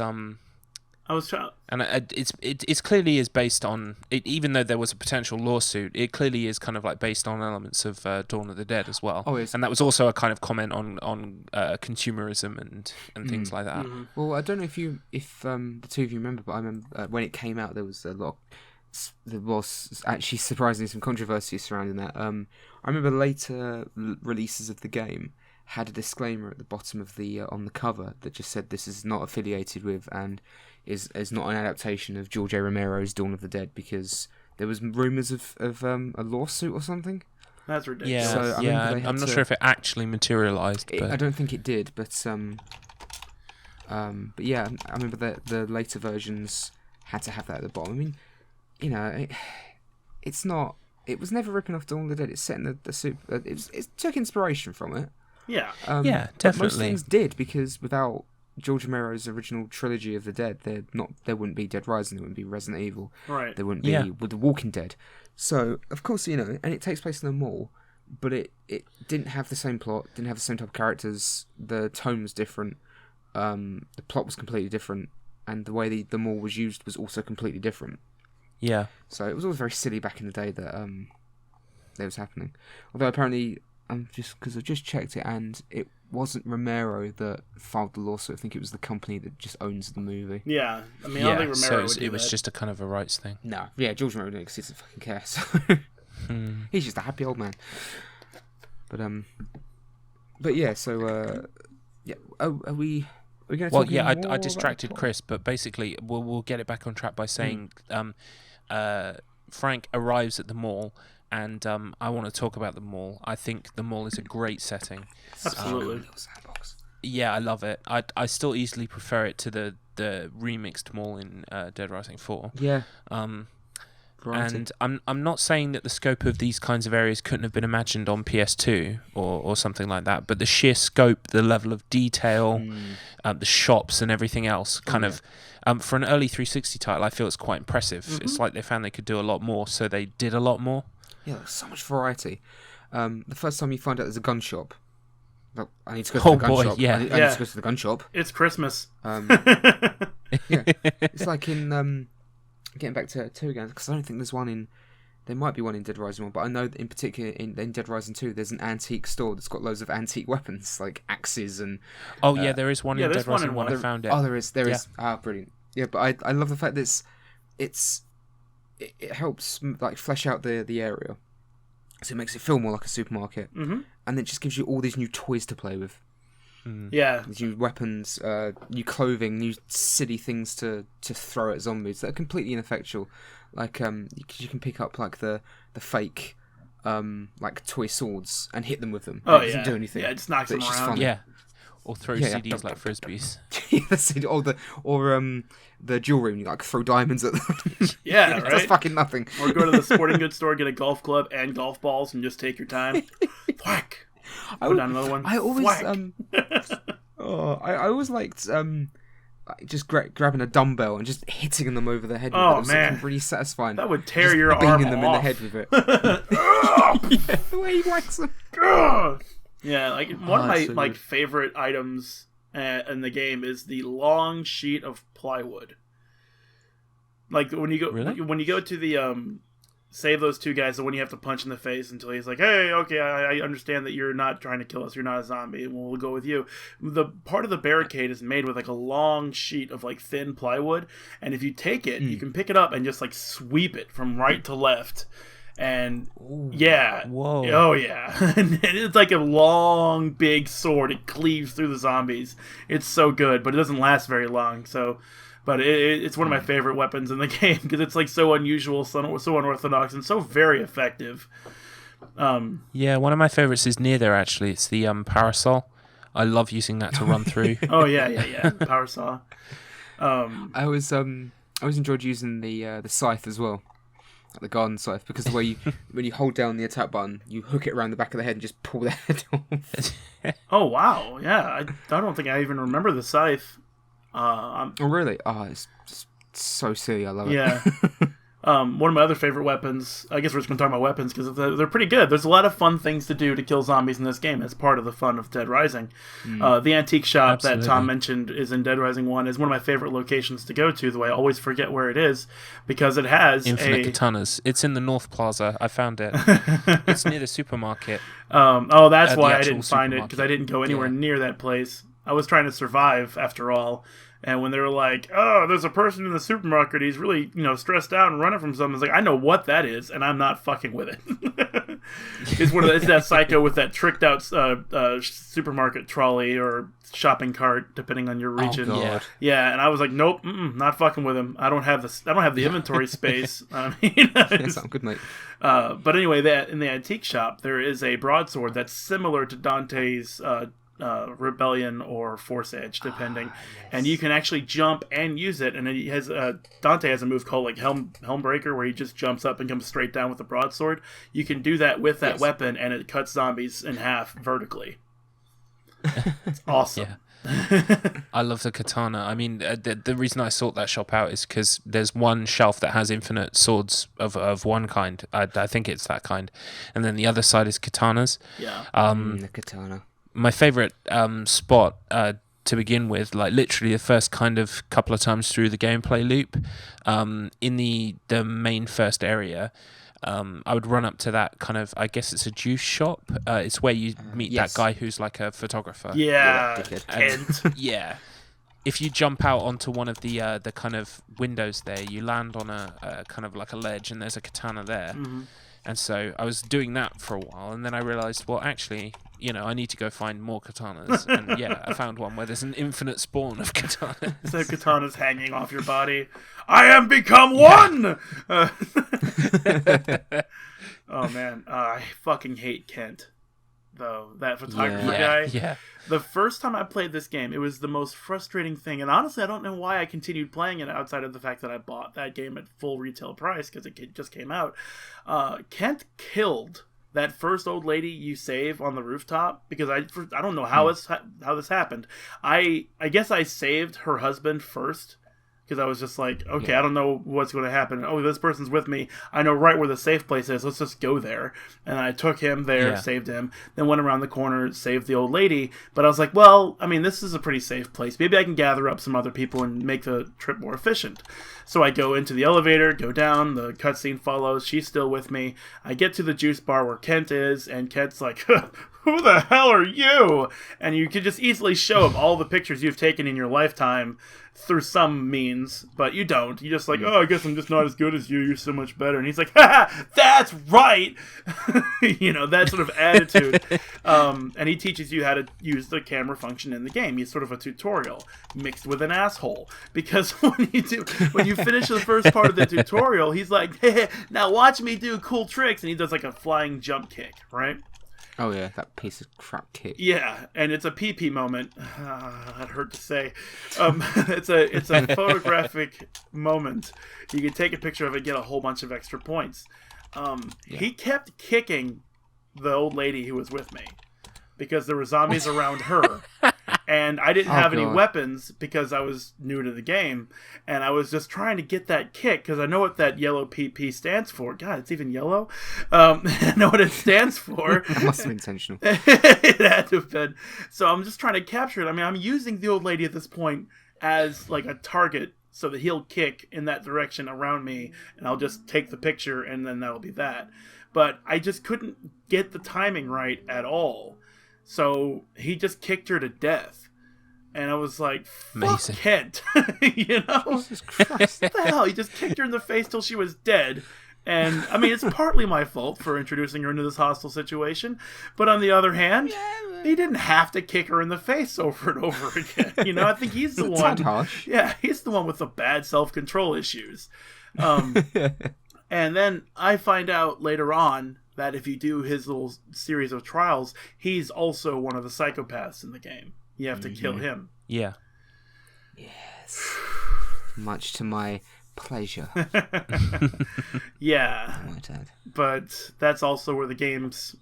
I was trying, and it's clearly is based on it, even though there was a potential lawsuit. It clearly is kind of like based on elements of Dawn of the Dead as well. Oh, yes. And that was also a kind of comment on consumerism and things like that. Mm-hmm. Well, I don't know if the two of you remember, but I remember when it came out, there was actually surprisingly some controversy surrounding that. I remember later releases of the game had a disclaimer at the bottom of the on the cover that just said this is not affiliated with and is not an adaptation of George A. Romero's Dawn of the Dead, because there was rumours of a lawsuit or something. That's ridiculous. Yeah, so I'm not sure if it actually materialised. I don't think it did, but yeah, I remember that the later versions had to have that at the bottom. I mean, it's not. It was never ripping off Dawn of the Dead. It's set in the super. It took inspiration from it. Yeah. Yeah, but definitely. most things did, because without George Romero's original trilogy of the Dead, there wouldn't be Dead Rising, there wouldn't be Resident Evil, right? There wouldn't be The Walking Dead. So of course, and it takes place in a mall, but it didn't have the same plot, didn't have the same type of characters. The tone was different, the plot was completely different, and the way the mall was used was also completely different. Yeah. So it was all very silly back in the day that was happening. Although apparently, because I've just checked it, and it wasn't Romero that filed the lawsuit. I think it was the company that just owns the movie. Yeah, I mean, I don't think Romero would do it was that. just a kind of a rights thing. No, yeah, George Romero didn't, because he doesn't fucking care. So he's just a happy old man. But yeah, so yeah, are we going to talk more I distracted Chris, but basically we'll get it back on track by saying Frank arrives at the mall. And I want to talk about the mall. I think the mall is a great setting. Absolutely. Yeah, I love it. I still easily prefer it to the remixed mall in Dead Rising 4. Yeah. And I'm not saying that the scope of these kinds of areas couldn't have been imagined on PS2 or something like that, but the sheer scope, the level of detail, the shops and everything else, for an early 360 title, I feel it's quite impressive. Mm-hmm. It's like they found they could do a lot more, so they did a lot more. Yeah, there's so much variety. The first time you find out there's a gun shop, I need to go to the gun shop. Yeah. I need to go to the gun shop. It's Christmas. Yeah, it's like in getting back to 2 again, because I don't think there's one in. There might be one in Dead Rising 1, but I know that in particular in Dead Rising 2, there's an antique store that's got loads of antique weapons, like axes and. Oh yeah, there is one in Dead Rising 1. I found it. Oh, there is. Ah, brilliant. Yeah, but I love the fact that it helps like flesh out the area, so it makes it feel more like a supermarket, and it just gives you all these new toys to play with. Yeah, these new weapons, new clothing, new silly things to throw at zombies that are completely ineffectual. Like you can pick up like the fake like toy swords and hit them with them. Oh, it doesn't do anything. Yeah, it just knocks them around. Fun. Yeah. Or throw CDs like frisbees. or the jewelry, and you like throw diamonds at them. Yeah, It right. does fucking nothing. Or go to the sporting goods store, get a golf club and golf balls, and just take your time. Whack. Put down another one. I always Whack. I always liked just grabbing a dumbbell and just hitting them over the head. With Oh, it. It was man. something really satisfying. That would tear Just your arm banging them in the off. head with it. Yeah, the way he whacks them. Yeah, like one of my that's so good. favorite items in the game is the long sheet of plywood. Like when you go to the save those 2 guys, the one you have to punch in the face until he's like, hey, okay, I understand that you're not trying to kill us, you're not a zombie, and we'll go with you. The part of the barricade is made with like a long sheet of like thin plywood, and if you take it, you can pick it up and just like sweep it from right to left. And Ooh, yeah, whoa. oh yeah, and it's like a long, big sword. It cleaves through the zombies. It's so good, but it doesn't last very long. So, but it's one of my favorite weapons in the game because it's like so unusual, so unorthodox, and so very effective. Yeah, one of my favorites is near there. Actually, it's the parasol. I love using that to run through. Oh yeah, power saw. I always enjoyed using the scythe as well, like the garden scythe, because the way you when you hold down the attack button, you hook it around the back of the head and just pull the head off. Oh wow, yeah. I don't think I even remember the scythe. Oh really? Oh, it's just so silly. I love it. Yeah. One of my other favorite weapons, I guess we're just going to talk about weapons because they're pretty good. There's a lot of fun things to do to kill zombies in this game. It's part of the fun of Dead Rising. The antique shop Absolutely. that Tom mentioned is in Dead Rising 1 is one of my favorite locations to go to, though I always forget where it is because it has Infinite Katanas. It's in the North Plaza. I found it. It's near the supermarket. That's The why I actual didn't find it because I didn't go anywhere near that place. I was trying to survive after all. And when they were like, "Oh, there's a person in the supermarket. He's really, stressed out and running from something," I was like, "I know what that is, and I'm not fucking with it." It's that psycho with that tricked out supermarket trolley or shopping cart, depending on your region. Oh, God. Yeah, and I was like, "Nope, not fucking with him. I don't have the inventory space." I mean, Yeah, sounds good, mate. but anyway, that in the antique shop there is a broadsword that's similar to Dante's. Rebellion or Force Edge, depending, and you can actually jump and use it. And it has Dante has a move called like Helmbreaker, where he just jumps up and comes straight down with the broadsword. You can do that with that weapon, and it cuts zombies in half vertically. It's awesome. I love the katana. I mean, the reason I sought that shop out is because there's one shelf that has infinite swords of one kind. I think it's that kind, and then the other side is katanas. Yeah. The katana. My favorite spot to begin with, like literally the first kind of couple of times through the gameplay loop, in the main first area, I would run up to that kind of, I guess it's a juice shop. It's where you meet that guy who's like a photographer. Yeah. And, yeah. If you jump out onto one of the kind of windows there, you land on a kind of like a ledge, and there's a katana there. Mm-hmm. And so I was doing that for a while, and then I realised, well, actually, I need to go find more katanas. And yeah, I found one where there's an infinite spawn of katanas. So katanas hanging off your body. I am become one! Oh man, I fucking hate Kent, though. That photographer guy. Yeah. The first time I played this game, it was the most frustrating thing. And honestly, I don't know why I continued playing it outside of the fact that I bought that game at full retail price because it just came out. Kent killed that first old lady you save on the rooftop because I don't know how this happened. I guess I saved her husband first. Because I was just like, okay, I don't know what's going to happen. Oh, this person's with me. I know right where the safe place is. Let's just go there. And I took him there, saved him, then went around the corner, saved the old lady. But I was like, well, I mean, this is a pretty safe place. Maybe I can gather up some other people and make the trip more efficient. So I go into the elevator, go down, the cutscene follows. She's still with me. I get to the juice bar where Kent is, and Kent's like, who the hell are you? And you can just easily show him all the pictures you've taken in your lifetime through some means, but you don't. You just like, oh, I guess I'm just not as good as you. You're so much better. And he's like, ha, that's right. That sort of attitude. And he teaches you how to use the camera function in the game. He's sort of a tutorial mixed with an asshole. Because when you finish the first part of the tutorial, he's like, hey, now watch me do cool tricks. And he does like a flying jump kick, right? Oh yeah, that piece of crap kick. Yeah, and it's a pee-pee moment. That hurt to say. It's a photographic moment. You can take a picture of it, get a whole bunch of extra points. He kept kicking the old lady who was with me because there were zombies around her. And I didn't have any weapons because I was new to the game. And I was just trying to get that kick because I know what that yellow PP stands for. God, it's even yellow. I know what it stands for. That must have been intentional. It had to have been. So I'm just trying to capture it. I mean, I'm using the old lady at this point as like a target so that he'll kick in that direction around me. And I'll just take the picture and then that'll be that. But I just couldn't get the timing right at all. So he just kicked her to death. And I was like, fuck Kent. Jesus Christ. What the hell? He just kicked her in the face till she was dead. And, I mean, it's partly my fault for introducing her into this hostile situation. But on the other hand, he didn't have to kick her in the face over and over again. You know, I think he's the one. Harsh. Yeah, he's the one with the bad self-control issues. And then I find out later on that if you do his little series of trials, he's also one of the psychopaths in the game. You have to kill him. Yeah. Yes. Much to my pleasure. Yeah. I might add. But that's also where the game's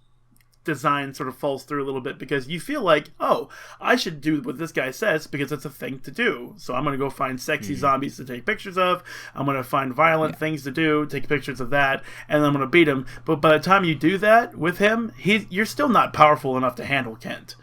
design sort of falls through a little bit, because you feel like, oh, I should do what this guy says because it's a thing to do. So I'm going to go find sexy zombies to take pictures of. I'm going to find violent things to do, take pictures of that, and then I'm going to beat him. But by the time you do that with him, you're still not powerful enough to handle Kent.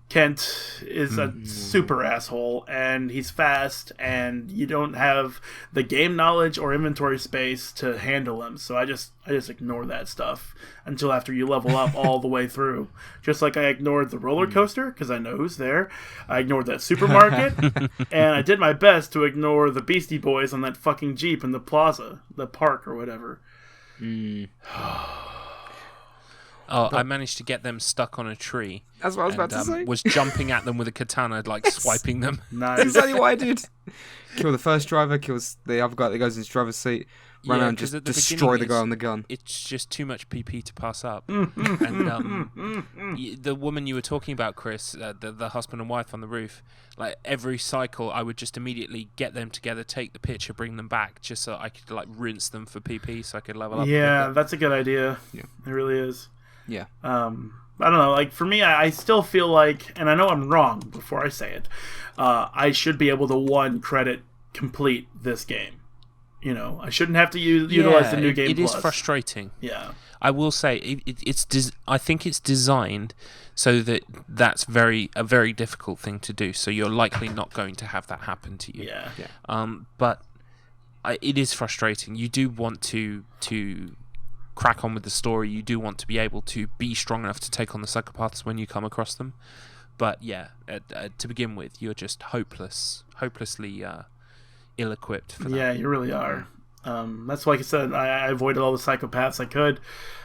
Kent is a super asshole, and he's fast, and you don't have the game knowledge or inventory space to handle him. So I just ignore that stuff until after you level up all the way through. Just like I ignored the roller coaster because I know who's there. I ignored that supermarket, and I did my best to ignore the Beastie Boys on that fucking Jeep in the plaza, the park or whatever. I managed to get them stuck on a tree. That's what I was about to say. Was jumping at them with a katana, like swiping them. Nice. Exactly what I did. Kill the first driver, kills the other guy that goes in his driver's seat, run around and just destroy the guy on the gun. It's just too much PP to pass up. And the woman you were talking about, Chris, the husband and wife on the roof, like every cycle I would just immediately get them together, take the picture, bring them back, just so I could like rinse them for PP so I could level up. Yeah, that's a good idea. Yeah. It really is. Yeah. I don't know, like for me, I still feel like, and I know I'm wrong before I say it, I should be able to one credit complete this game. You know, I shouldn't have to utilize the new game. It is frustrating. Yeah, I will say I think it's designed so that that's a very difficult thing to do. So you're likely not going to have that happen to you. Yeah. But it is frustrating. You do want to crack on with the story. You do want to be able to be strong enough to take on the psychopaths when you come across them. But yeah, to begin with, you're just hopelessly ill-equipped for that. Yeah, you really are. That's why, like I said, I avoided all the psychopaths I could,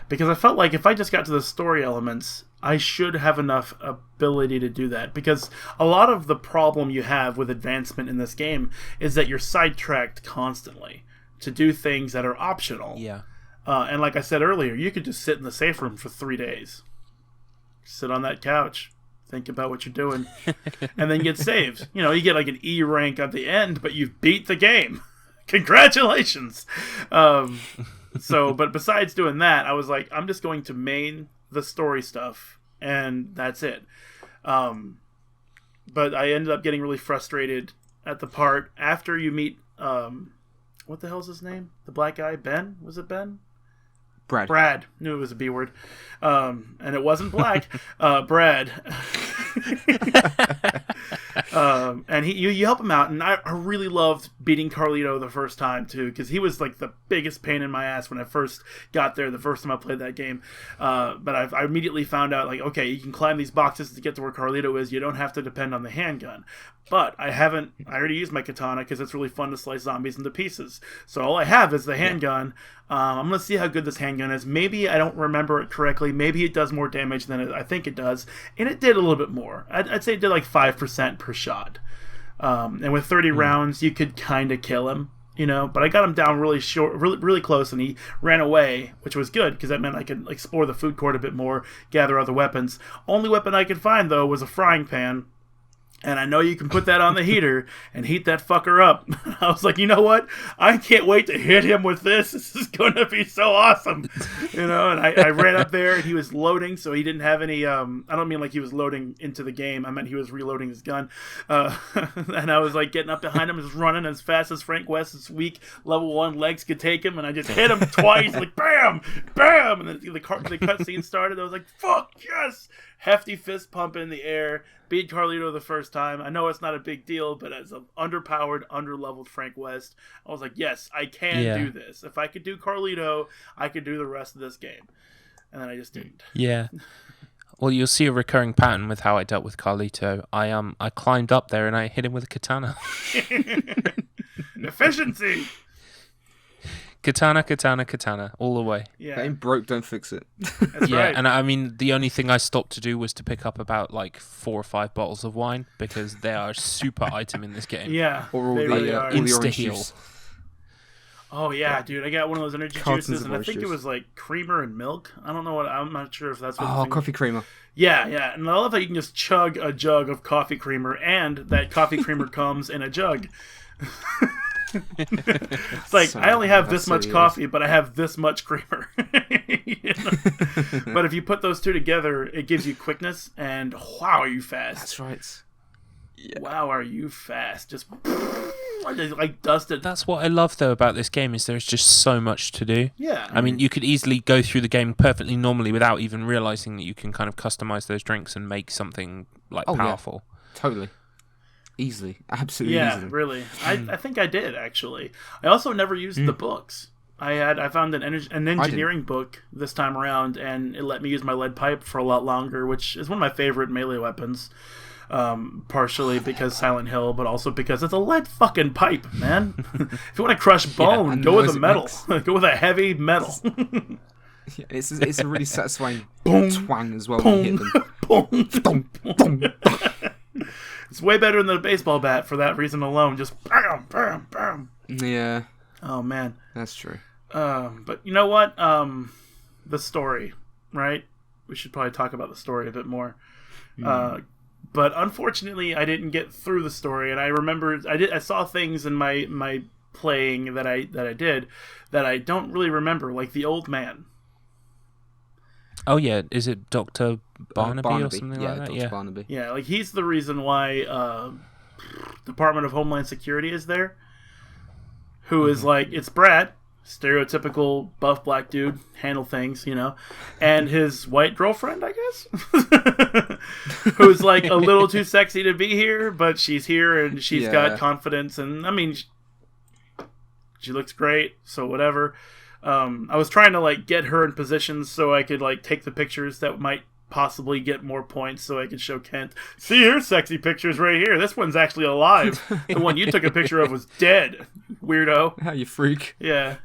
because I felt like if I just got to the story elements, I should have enough ability to do that. Because a lot of the problem you have with advancement in this game is that you're sidetracked constantly to do things that are optional. Yeah. And like I said earlier, you could just sit in the safe room for 3 days. Sit on that couch. Think about what you're doing. And then get saved. You know, you get like an E rank at the end, but you've beat the game. Congratulations. But besides doing that, I was like, I'm just going to main the story stuff. And that's it. But I ended up getting really frustrated at the part after you meet... what the hell's his name? The black guy? Ben? Was it Ben? Brad. Knew it was a B word. And it wasn't black. Brad. And you help him out, and I really loved beating Carlito the first time too, because he was like the biggest pain in my ass when I first got there the first time I played that game. But I immediately found out, like, okay, you can climb these boxes to get to where Carlito is. You don't have to depend on the handgun. But I already used my katana because it's really fun to slice zombies into pieces. So all I have is the handgun. I'm going to see how good this handgun is. Maybe I don't remember it correctly. Maybe it does more damage than I think it does. And it did a little bit more. I'd say it did like 5% per shot. And with 30 rounds, you could kind of kill him, you know. But I got him down really short, really close, and he ran away, which was good because that meant I could explore the food court a bit more, gather other weapons. Only weapon I could find, though, was a frying pan. And I know you can put that on the heater and heat that fucker up. I was like, you know what? I can't wait to hit him with this. This is going to be so awesome. You know, and I ran up there and he was loading, so he didn't have any... I don't mean like he was loading into the game. I meant he was reloading his gun. And I was like getting up behind him, just running as fast as Frank West's weak level 1 legs could take him. And I just hit him twice, like bam, bam. And then the cutscene started. I was like, fuck, yes. Hefty fist pump in the air. Beat Carlito the first time. I know it's not a big deal, but as an underpowered, underleveled Frank West, I was like, yes, I can do this. If I could do Carlito, I could do the rest of this game. And then I just didn't. Yeah. Well, you'll see a recurring pattern with how I dealt with Carlito. I climbed up there and I hit him with a katana. Efficiency! Katana, all the way. Yeah, That ain't broke, don't fix it. that's Yeah, right. and I mean, the only thing I stopped to do was to pick up about like 4 or 5 bottles of wine because they are a super item in this game. Yeah, Or all they the, really all are. the orange Insta-heal. juice. Oh yeah, dude, I got one of those energy Cartons juices, of and I think it orange was like creamer and milk. I don't know what. I'm not sure if that's what. the Oh, thing- coffee creamer. Yeah, yeah, and I love how you can just chug a jug of coffee creamer, and that coffee creamer comes in a jug. It's like So- I only have that's this much so coffee, but I have this much creamer. You know? But if you put those two together, it gives you quickness, and wow, are you fast? That's right. Wow, are you fast? Just like dusted. That's what I love though about this game is there's just so much to do. Yeah, I mean, you could easily go through the game perfectly normally without even realizing that you can kind of customize those drinks and make something like Oh, yeah. powerful. Totally. Easily. Absolutely yeah, easily. really. I think I did actually. I also never used the books. I found an engineering book this time around, and it let me use my lead pipe for a lot longer, which is one of my favorite melee weapons. Partially because Silent Hill, but also because it's a lead fucking pipe, man. If you want to crush bone, and go the with noise a it metal. makes. Go with a heavy metal. Yeah, it's a really satisfying Boom. twang as well when you hit them. Boom. Dum, dum. It's way better than a baseball bat for that reason alone. Just bam, bam, bam. Yeah, Oh man. that's true. But you know what? The story, right? We should probably talk about the story a bit more. But unfortunately, I didn't get through the story, and I remember I saw things in my playing that I did that I don't really remember, like the old man. Oh yeah, is it Dr. Barnaby, or something yeah, like that? Dr. Yeah. Barnaby. Yeah, like he's the reason why Department of Homeland Security is there. Who is like, it's Brad, stereotypical buff black dude, handle things, you know, and his white girlfriend, I guess, who's like a little too sexy to be here, but she's here and she's got confidence, and I mean, she looks great, so whatever. I was trying to like get her in positions so I could like take the pictures that might possibly get more points so I could show Kent, see here's sexy pictures right here. This one's actually alive. The one you took a picture of was dead, weirdo. How you freak. Yeah.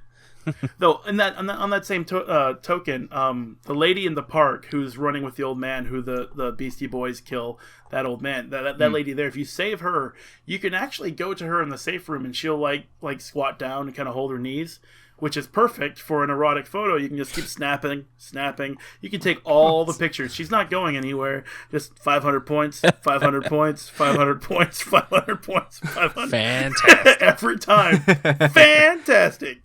Though, on that same token, the lady in the park who's running with the old man, who the Beastie Boys kill, that old man, that lady there. If you save her, you can actually go to her in the safe room, and she'll like squat down and kind of hold her knees, which is perfect for an erotic photo. You can just keep snapping. You can take all the pictures. She's not going anywhere. Just 500 points, 500 points, 500 points, 500 points, 500. Fantastic. Every time. Fantastic.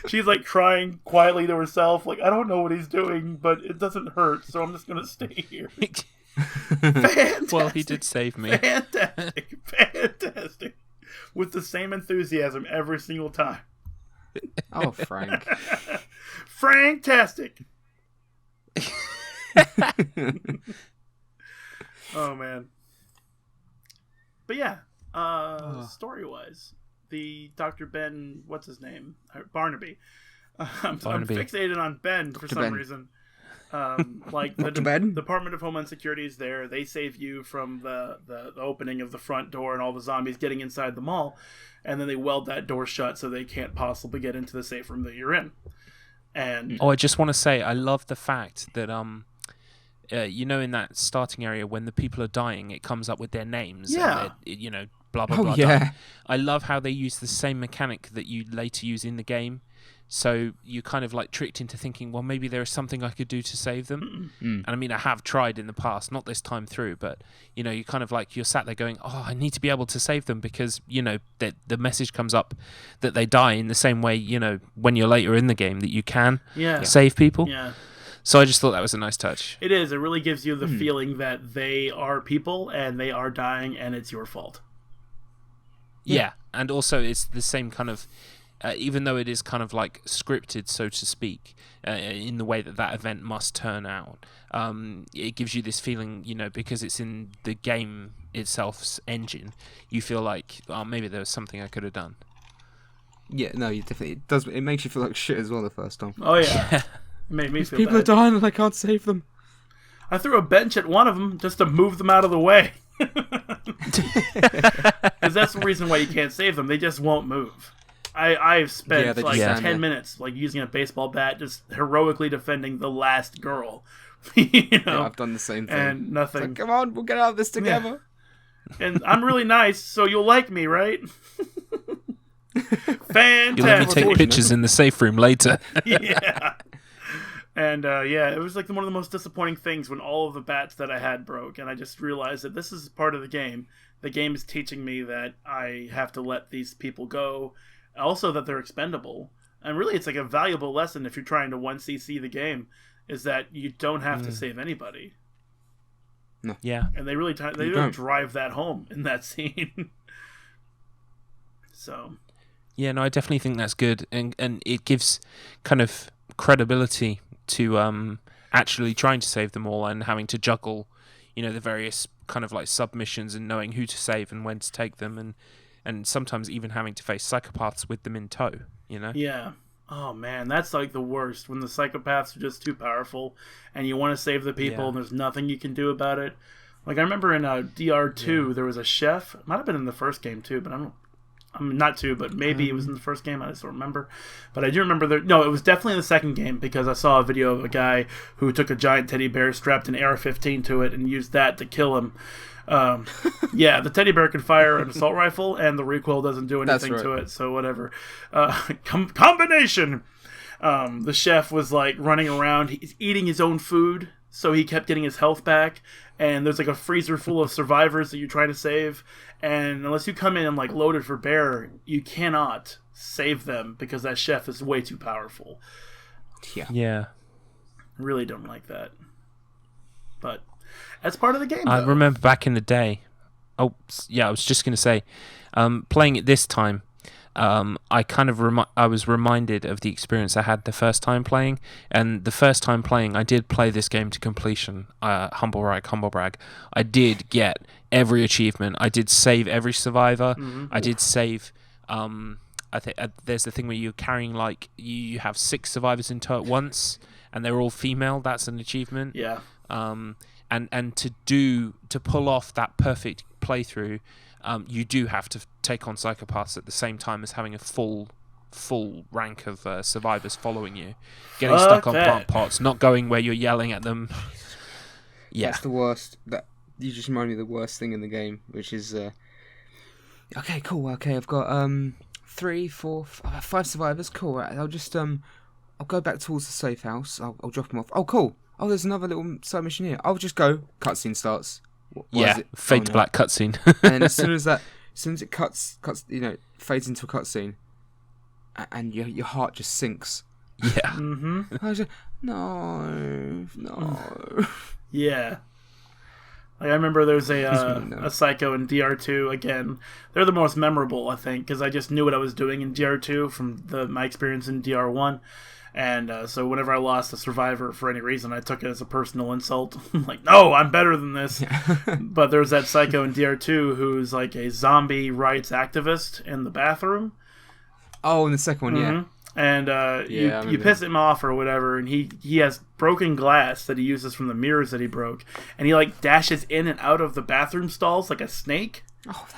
She's like crying quietly to herself, like, I don't know what he's doing, but it doesn't hurt, so I'm just going to stay here. Fantastic. Well, he did save me. Fantastic. With the same enthusiasm every single time. Oh, Frank. Franktastic. Oh, man. But yeah, story-wise, the Dr. Ben, what's his name? Barnaby. I'm fixated on Ben for some reason. Like the Department of Homeland Security is there. They save you from the opening of the front door and all the zombies getting inside the mall, and then they weld that door shut so they can't possibly get into the safe room that you're in. And I just want to say I love the fact that you know, in that starting area when the people are dying, it comes up with their names. Yeah. And you know, blah blah blah. Yeah. Dying. I love how they use the same mechanic that you later use in the game. So you kind of like tricked into thinking, well, maybe there is something I could do to save them. And I mean, I have tried in the past, not this time through, but you know, you kind of like, you're sat there going, oh, I need to be able to save them because, you know, the message comes up that they die in the same way, you know, when you're later in the game that you can save people. yeah. So I just thought that was a nice touch. It is. It really gives you the feeling that they are people and they are dying and it's your fault. Yeah. And also it's the same kind of, even though it is kind of like scripted, so to speak, in the way that event must turn out, it gives you this feeling, you know, because it's in the game itself's engine, you feel like, oh, maybe there was something I could have done. Yeah, no, you definitely, it does. It makes you feel like shit as well the first time. Oh, yeah. It made me feel People bad. are dying and I can't save them. I threw a bench at one of them just to move them out of the way. Because that's the reason why you can't save them. They just won't move. I've spent they like just stand 10 there. minutes like using a baseball bat, just heroically defending the last girl. You know, Yeah, I've done the same thing. and It's nothing. like, come on, we'll get out of this together. And I'm really nice, so you'll like me, right? Fantastic. You'll let me take pictures in the safe room later. Yeah. And it was like one of the most disappointing things when all of the bats that I had broke, and I just realized that this is part of the game. The game is teaching me that I have to let these people go, also that they're expendable. And really, it's like a valuable lesson if you're trying to 1cc the game, is that you don't have to save anybody. No. Yeah. And they really drive that home in that scene. So. Yeah, no, I definitely think that's good, and it gives kind of credibility to actually trying to save them all and having to juggle, the various kind of like submissions and knowing who to save and when to take them, and sometimes even having to face psychopaths with them in tow. Yeah. Oh man, that's like the worst when the psychopaths are just too powerful, and you want to save the people, and there's nothing you can do about it. Like I remember in DR2, there was a chef. It might have been in the first game too, but I'm not too, but maybe it was in the first game. I just don't remember. But I do remember no, it was definitely in the second game because I saw a video of a guy who took a giant teddy bear, strapped an AR-15 to it, and used that to kill him. The teddy bear can fire an assault rifle, and the recoil doesn't do anything to it, so whatever. Combination! The chef was like running around, he's eating his own food, so he kept getting his health back, and there's like a freezer full of survivors that you're trying to save, and unless you come in and like loaded for bear, you cannot save them because that chef is way too powerful. Yeah. I really don't like that. But that's part of the game, I though. remember back in the day. Oh, yeah, I was just going to say, playing it this time, I kind of I was reminded of the experience I had the first time playing, and the first time playing, I did play this game to completion. Humble brag. I did get every achievement. I did save every survivor. Mm-hmm. I did save. I think there's the thing where you're carrying like you have 6 survivors in tow at once, and they're all female. That's an achievement. Yeah. And to pull off that perfect playthrough, you do have to take on psychopaths at the same time as having a full rank of survivors following you, getting stuck on plant pots, not going where you're yelling at them. Yeah, that's the worst. That you just remind me of the worst thing in the game, which is okay, cool. Okay, I've got 3, 4, 5 survivors. Cool. Right, I'll just I'll go back towards the safe house. I'll drop them off. Oh, cool. Oh, there's another little side mission here. I'll just go. Cutscene starts. Fade to black cutscene. And then as soon as it cuts, fades into a cutscene, and your heart just sinks. Yeah. Mm-hmm. I was just, no. Yeah. Like I remember there's a psycho in DR2 again. They're the most memorable, I think, because I just knew what I was doing in DR2 from my experience in DR1. And so whenever I lost a survivor for any reason, I took it as a personal insult. Like, no, I'm better than this. Yeah. But there's that psycho in DR2 who's like a zombie rights activist in the bathroom. Oh, in the second one, mm-hmm. And you piss him off or whatever, and he has broken glass that he uses from the mirrors that he broke, and he like dashes in and out of the bathroom stalls like a snake. Oh,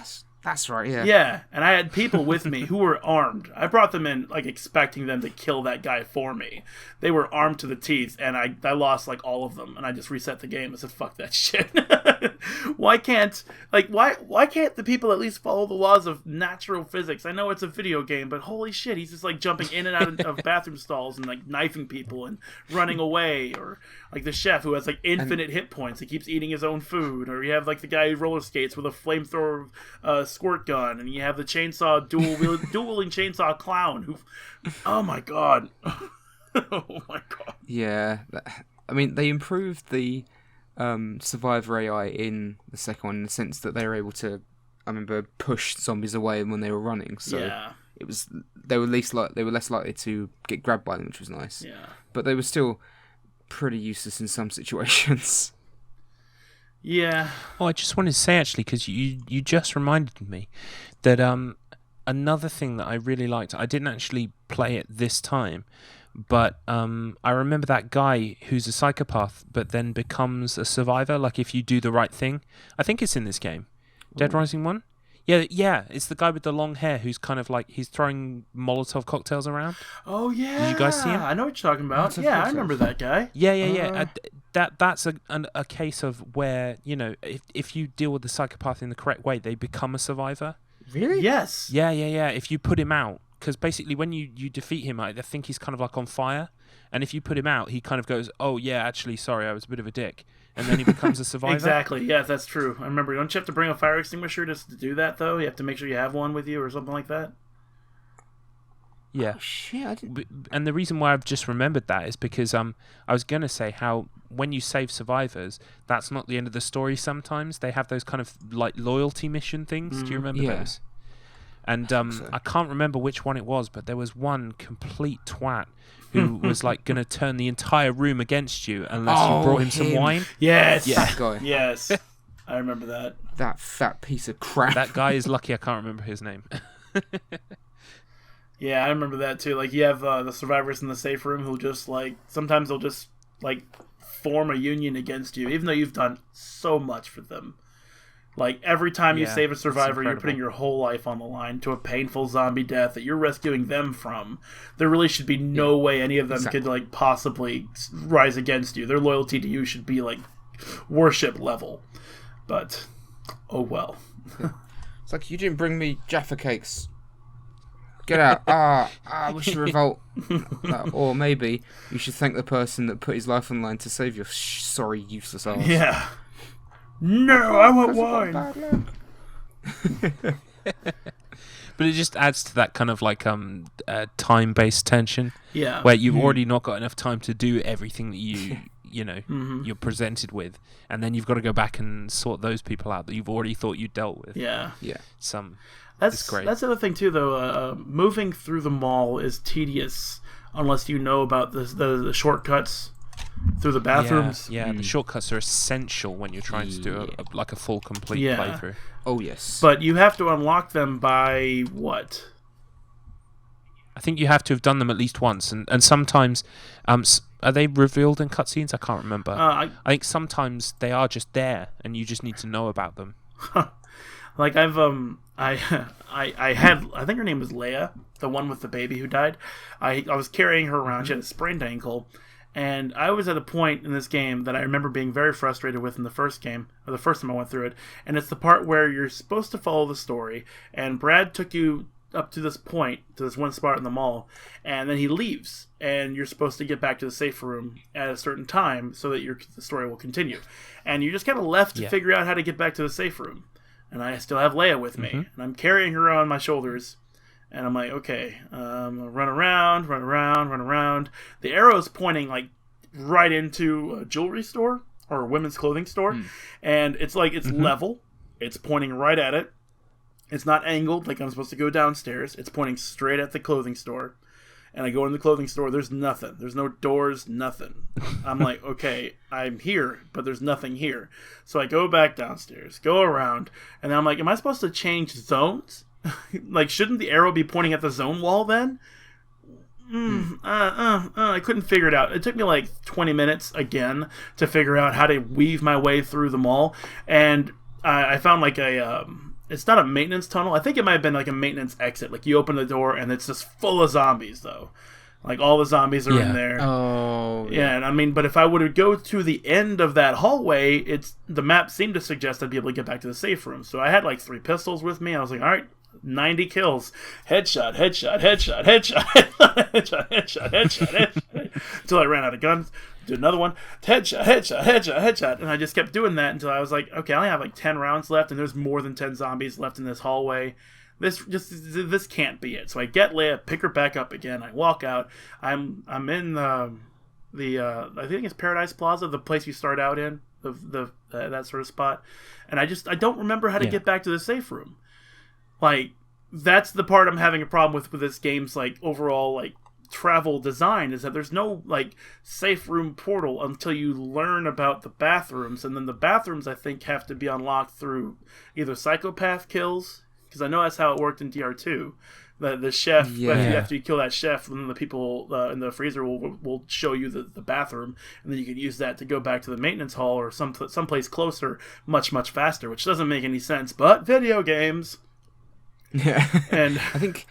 that's right, yeah. Yeah, and I had people with me who were armed. I brought them in, like, expecting them to kill that guy for me. They were armed to the teeth, and I lost, like, all of them, and I just reset the game and said, fuck that shit. Why can't the people at least follow the laws of natural physics? I know it's a video game, but holy shit, he's just, like, jumping in and out of bathroom stalls and, like, knifing people and running away, or, like, the chef who has, like, infinite hit points. He keeps eating his own food, or you have, like, the guy who roller skates with a flamethrower, squirt gun, and you have the chainsaw dueling chainsaw clown who, oh my god. Oh my god. Yeah, I mean, they improved the survivor AI in the second one in the sense that they were able to, I remember, push zombies away when they were running, so yeah. they were less likely to get grabbed by them, which was nice. Yeah. But they were still pretty useless in some situations. Yeah. Oh, I just wanted to say, actually, because you just reminded me that another thing that I really liked, I didn't actually play it this time, but I remember that guy who's a psychopath but then becomes a survivor, like if you do the right thing. I think it's in this game. Dead Rising 1? Yeah. It's the guy with the long hair who's kind of like he's throwing Molotov cocktails around. Oh yeah. Did you guys see him? I know what you're talking about. Molotov Yeah, I cocktails. remember that guy. Yeah. That's a case of where if you deal with the psychopath in the correct way, they become a survivor. Really? Yes. Yeah. If you put him out, because basically when you defeat him, I think he's kind of like on fire, and if you put him out, he kind of goes, "Oh yeah, actually, sorry, I was a bit of a dick," and then he becomes a survivor. Exactly. Yeah, that's true. I remember. Don't you have to bring a fire extinguisher just to do that though? You have to make sure you have one with you or something like that. Yeah. Oh, shit, I didn't... And the reason why I've just remembered that is because I was going to say how when you save survivors, that's not the end of the story sometimes. They have those kind of like loyalty mission things. Do you remember Yeah. those? And so. I can't remember which one it was, but there was one complete twat who was like going to turn the entire room against you unless you brought him some wine. Yes. Yeah. That guy. Yes. I remember that. That fat piece of crap. That guy is lucky I can't remember his name. Yeah, I remember that too. Like you have the survivors in the safe room who just like sometimes they'll just like form a union against you, even though you've done so much for them. Like every time you save a survivor, you're putting your whole life on the line to a painful zombie death that you're rescuing them from. There really should be no way any of them could like possibly rise against you. Their loyalty to you should be like worship level. But oh well. It's like, you didn't bring me Jaffa cakes. Get out. We should revolt. Or maybe you should thank the person that put his life on the line to save your sorry, useless ass. Yeah. No, I want wine. But it just adds to that kind of like time-based tension. Yeah. Where you've already not got enough time to do everything that you're presented with, and then you've got to go back and sort those people out that you've already thought you dealt with. Yeah. It's great. That's the other thing too, though. Moving through the mall is tedious unless you know about the shortcuts through the bathrooms. Yeah, the shortcuts are essential when you're trying to do a full complete playthrough. Oh yes. But you have to unlock them by what? I think you have to have done them at least once, and sometimes, are they revealed in cutscenes? I can't remember. I think sometimes they are just there, and you just need to know about them. Like I think her name was Leia, the one with the baby who died. I was carrying her around. She had a sprained ankle, and I was at a point in this game that I remember being very frustrated with in the first game, or the first time I went through it. And it's the part where you're supposed to follow the story, and Brad took you up to this point, to this one spot in the mall, and then he leaves, and you're supposed to get back to the safe room at a certain time so that the story will continue. And you're just kind of left to figure out how to get back to the safe room. And I still have Leia with me, and I'm carrying her on my shoulders, and I'm like, okay, run around. The arrow's pointing like right into a jewelry store or a women's clothing store, and it's like it's level. It's pointing right at it. It's not angled like I'm supposed to go downstairs. It's pointing straight at the clothing store. And I go in the clothing store, there's nothing. There's no doors, nothing. I'm like, okay, I'm here, but there's nothing here. So I go back downstairs, go around, and then I'm like, am I supposed to change zones? Like, shouldn't the arrow be pointing at the zone wall then? I couldn't figure it out. It took me like 20 minutes again to figure out how to weave my way through the mall. And I found like it's not a maintenance tunnel. I think it might have been like a maintenance exit. Like you open the door and it's just full of zombies though. Like all the zombies are in there. Oh. Yeah, and I mean, but if I were to go to the end of that hallway, the map seemed to suggest I'd be able to get back to the safe room. So I had like 3 pistols with me. I was like, all right, 90 kills. Headshot. Until I ran out of guns. Do another one. Headshot. And I just kept doing that until I was like, okay, I only have like 10 rounds left, and there's more than 10 zombies left in this hallway. This can't be it. So I get Leia, pick her back up again. I walk out. I'm in the I think it's Paradise Plaza, the place you start out in, that sort of spot. And I don't remember how to get back to the safe room. Like, that's the part I'm having a problem with this game's like overall like travel design, is that there's no like safe room portal until you learn about the bathrooms, and then the bathrooms I think have to be unlocked through either psychopath kills, because I know that's how it worked in DR2. The chef, after you kill that chef, then the people in the freezer will show you the bathroom, and then you can use that to go back to the maintenance hall or someplace closer much faster, which doesn't make any sense, but video games. Yeah, And I think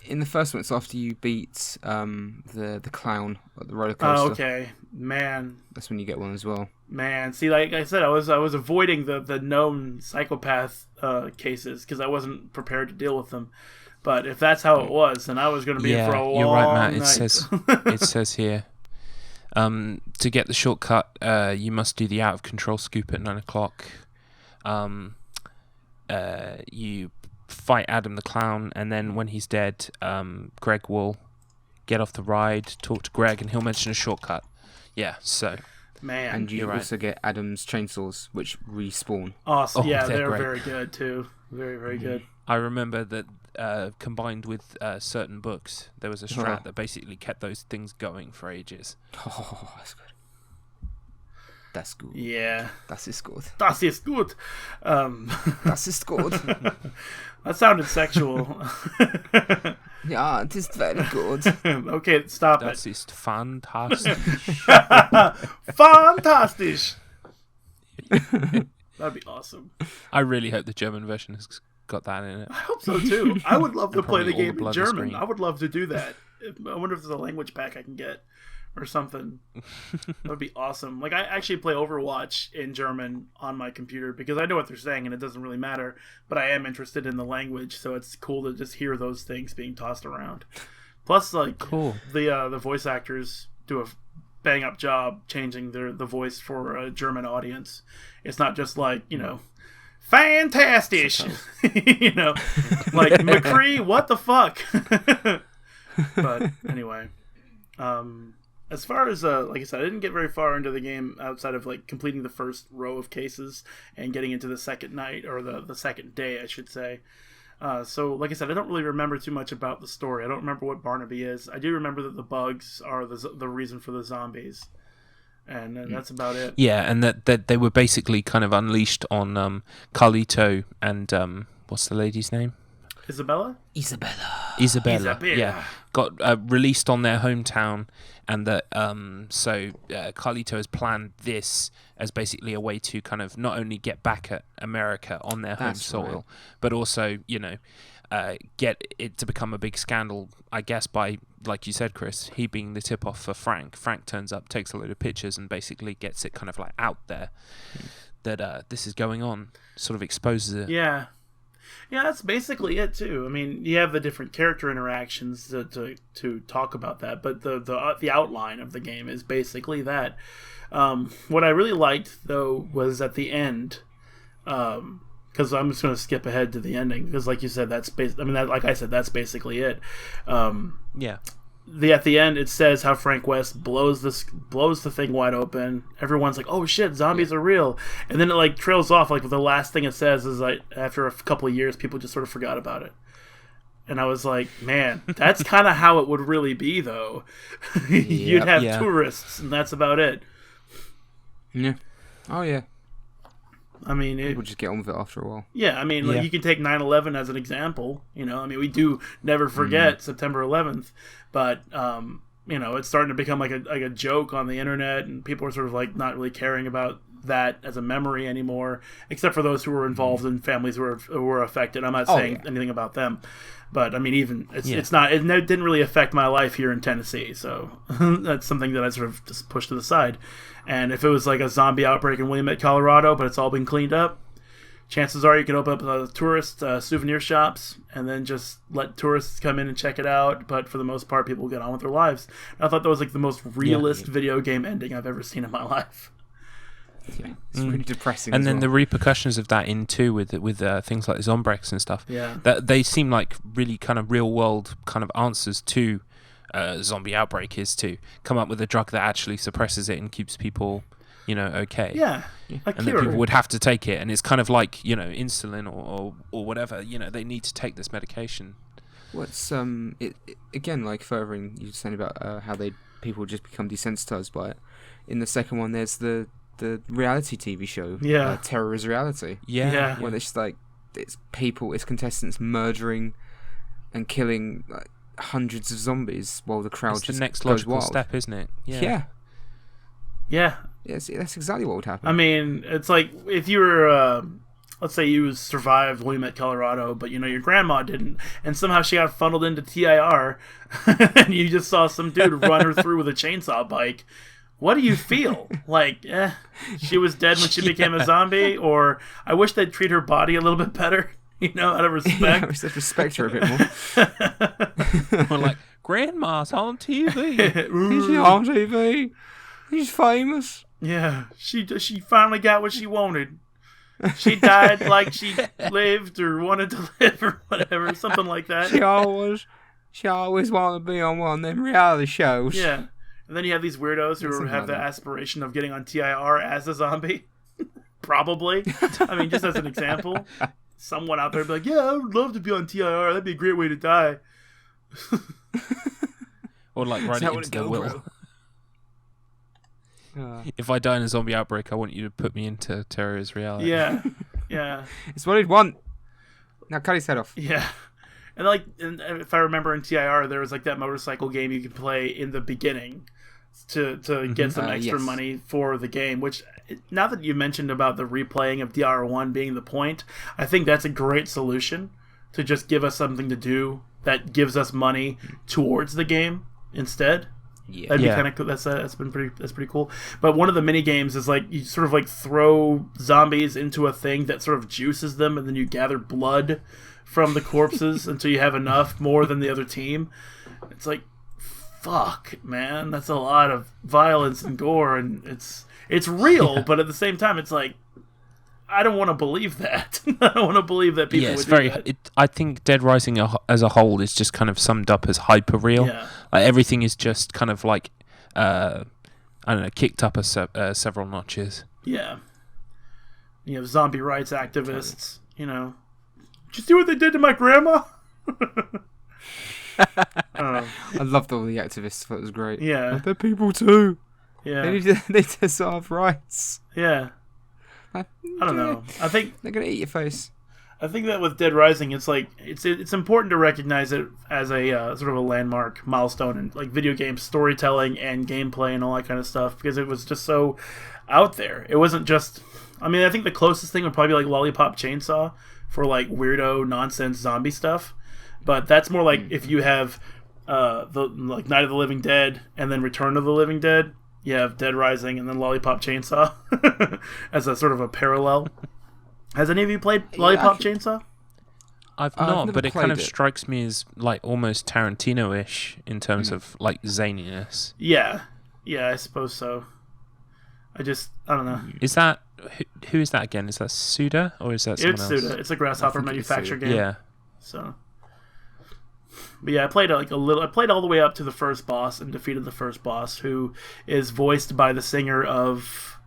in the first one, it's after you beat the clown at the roller coaster. oh, okay, man. That's when you get one as well. Man, see, like I said, I was avoiding the known psychopath cases because I wasn't prepared to deal with them. But if that's how it was, then I was going to be in for a long you're right, Matt. night. It says here, to get the shortcut, you must do the out of control scoop at 9 o'clock. You fight Adam the clown, and then when he's dead, Greg will get off the ride, talk to Greg, and he'll mention a shortcut. Yeah, so. Man, And you You're right. also get Adam's chainsaws, which respawn. awesome. Oh, Yeah, they're they're great. very good too. Very, very good. I remember that combined with certain books, there was a strat that basically kept those things going for ages. Oh, that's good. That's good. Yeah, Das ist gut. das ist gut. Das ist gut. That sounded sexual. Ja, it is very good. Okay, stop Das it. ist fantastisch. Fantastisch. That'd be awesome. I really hope the German version has got that in it. I hope so too. I would love to And play the probably all game the in blood German. screen. I would love to do that. I wonder if there's a language pack I can get or something. That would be awesome. Like, I actually play Overwatch in German on my computer because I know what they're saying and it doesn't really matter, but I am interested in the language, so it's cool to just hear those things being tossed around. Plus, like, Cool. the voice actors do a bang up job changing the voice for a German audience. It's not just like, fantastic, like McCree, what the fuck? But anyway, as far as like I said, I didn't get very far into the game outside of like completing the first row of cases and getting into the second night, or the second day, I should say. So, like I said, I don't really remember too much about the story. I don't remember what Barnaby is. I do remember that the bugs are the reason for the zombies, and that's about it. Yeah, and that they were basically kind of unleashed on Carlito and what's the lady's name? Isabella? Isabella. Yeah, got released on their hometown, and that so Carlito has planned this as basically a way to kind of not only get back at America on their home soil, right. but also get it to become a big scandal. I guess by, like you said, Chris, he being the tip off for Frank. Frank turns up, takes a load of pictures, and basically gets it kind of like out there that this is going on. Sort of exposes it. Yeah. Yeah, that's basically it too. I mean, you have the different character interactions to talk about that, but the outline of the game is basically that. What I really liked though was at the end, because I'm just going to skip ahead to the ending because, like you said, like I said, that's basically it. Yeah. At the end, it says how Frank West blows the thing wide open. Everyone's like, "Oh shit, zombies are real!" And then it like trails off. Like the last thing it says is like, after a couple of years, people just sort of forgot about it. And I was like, "Man, that's kind of how it would really be, though. You'd have tourists, and that's about it." Yeah. Oh yeah. I mean, We'll just get on with it after a while. yeah. I mean, like, you can take 9/11 as an example. I mean, we do never forget September 11th, but it's starting to become like a joke on the internet, and people are sort of like not really caring about that as a memory anymore, except for those who were involved in families who were affected. I'm not saying anything about them, but I mean, even it's not. It didn't really affect my life here in Tennessee, so that's something that I sort of just pushed to the side. And if it was like a zombie outbreak in Willamette, Colorado, but it's all been cleaned up, chances are you can open up tourist souvenir shops and then just let tourists come in and check it out. But for the most part, people get on with their lives. And I thought that was like the most realist video game ending I've ever seen in my life. Yeah, it's really depressing. And as then well. the repercussions of that in too with things like Zombrex and stuff. Yeah. That they seem like really kind of real world kind of answers to zombie outbreak is to come up with a drug that actually suppresses it and keeps people, okay. Yeah. A And cure. that people would have to take it, and it's kind of like insulin or whatever. They need to take this medication. What's again, like furthering you saying about how people just become desensitized by it. In the second one, there's the reality TV show, Terror is Reality. Yeah. When it's just like it's contestants murdering and killing like hundreds of zombies while the crowd It's just the next goes logical wild. step, isn't it? Yeah. Yeah. Yes, that's exactly what would happen. I mean, it's like if you were let's say you survived Willamette, Colorado, but your grandma didn't, and somehow she got funneled into TIR, and you just saw some dude run her through with a chainsaw bike. What do you feel? Like, she was dead when she became a zombie, or I wish they'd treat her body a little bit better, out of respect. Yeah, we should respect her a bit more. We're like, Grandma's on TV. She's on TV. She's famous. Yeah, she finally got what she wanted. She died like she lived or wanted to live or whatever, something like that. She always wanted to be on one of them reality shows. Yeah. And then you have these weirdos who have the aspiration of getting on TIR as a zombie. Probably. I mean, just as an example. Someone out there would be like, yeah, I would love to be on TIR. That'd be a great way to die. Or like write it into the will. If I die in a zombie outbreak, I want you to put me into Terror's reality. Yeah. Yeah. It's what he'd want. Now cut his head off. Yeah. And if I remember in TIR, there was like that motorcycle game you could play in the beginning to get some extra money for the game, which now that you mentioned about the replaying of DR1 being the point, I think that's a great solution to just give us something to do that gives us money towards the game instead. Yeah. That'd be kind of cool. That's pretty cool. But one of the mini games is like you sort of like throw zombies into a thing that sort of juices them, and then you gather blood from the corpses until you have enough more than the other team. It's like, fuck, man, that's a lot of violence and gore, and it's real, but at the same time, it's like, I don't want to believe that. I don't want to believe that people would do that. I think Dead Rising as a whole is just kind of summed up as hyper real. Yeah. Like everything is just kind of like, I don't know, kicked up several notches. Yeah. You have zombie rights activists, Did you see what they did to my grandma? I loved all the activists. That was great. Yeah. They're people too. Yeah. They deserve rights. Yeah. I don't know. I think they're gonna eat your face. I think that with Dead Rising, it's like it's important to recognize it as a sort of a landmark milestone in like video game storytelling and gameplay and all that kind of stuff, because it was just so out there. It wasn't just. I mean, I think the closest thing would probably be like Lollipop Chainsaw for like weirdo nonsense zombie stuff, but that's more like if you have the like Night of the Living Dead and then Return of the Living Dead. You have Dead Rising and then Lollipop Chainsaw as a sort of a parallel. Has any of you played Lollipop Chainsaw? I've not, but it kind of strikes me as like almost Tarantino-ish in terms of like zaniness. Yeah, I suppose so. I don't know. Is that who is that again? Is that Suda or is that someone else? It's Suda. It's a Grasshopper manufacturer game. Yeah. So. But yeah, I played I played all the way up to the first boss and defeated the first boss, who is voiced by the singer of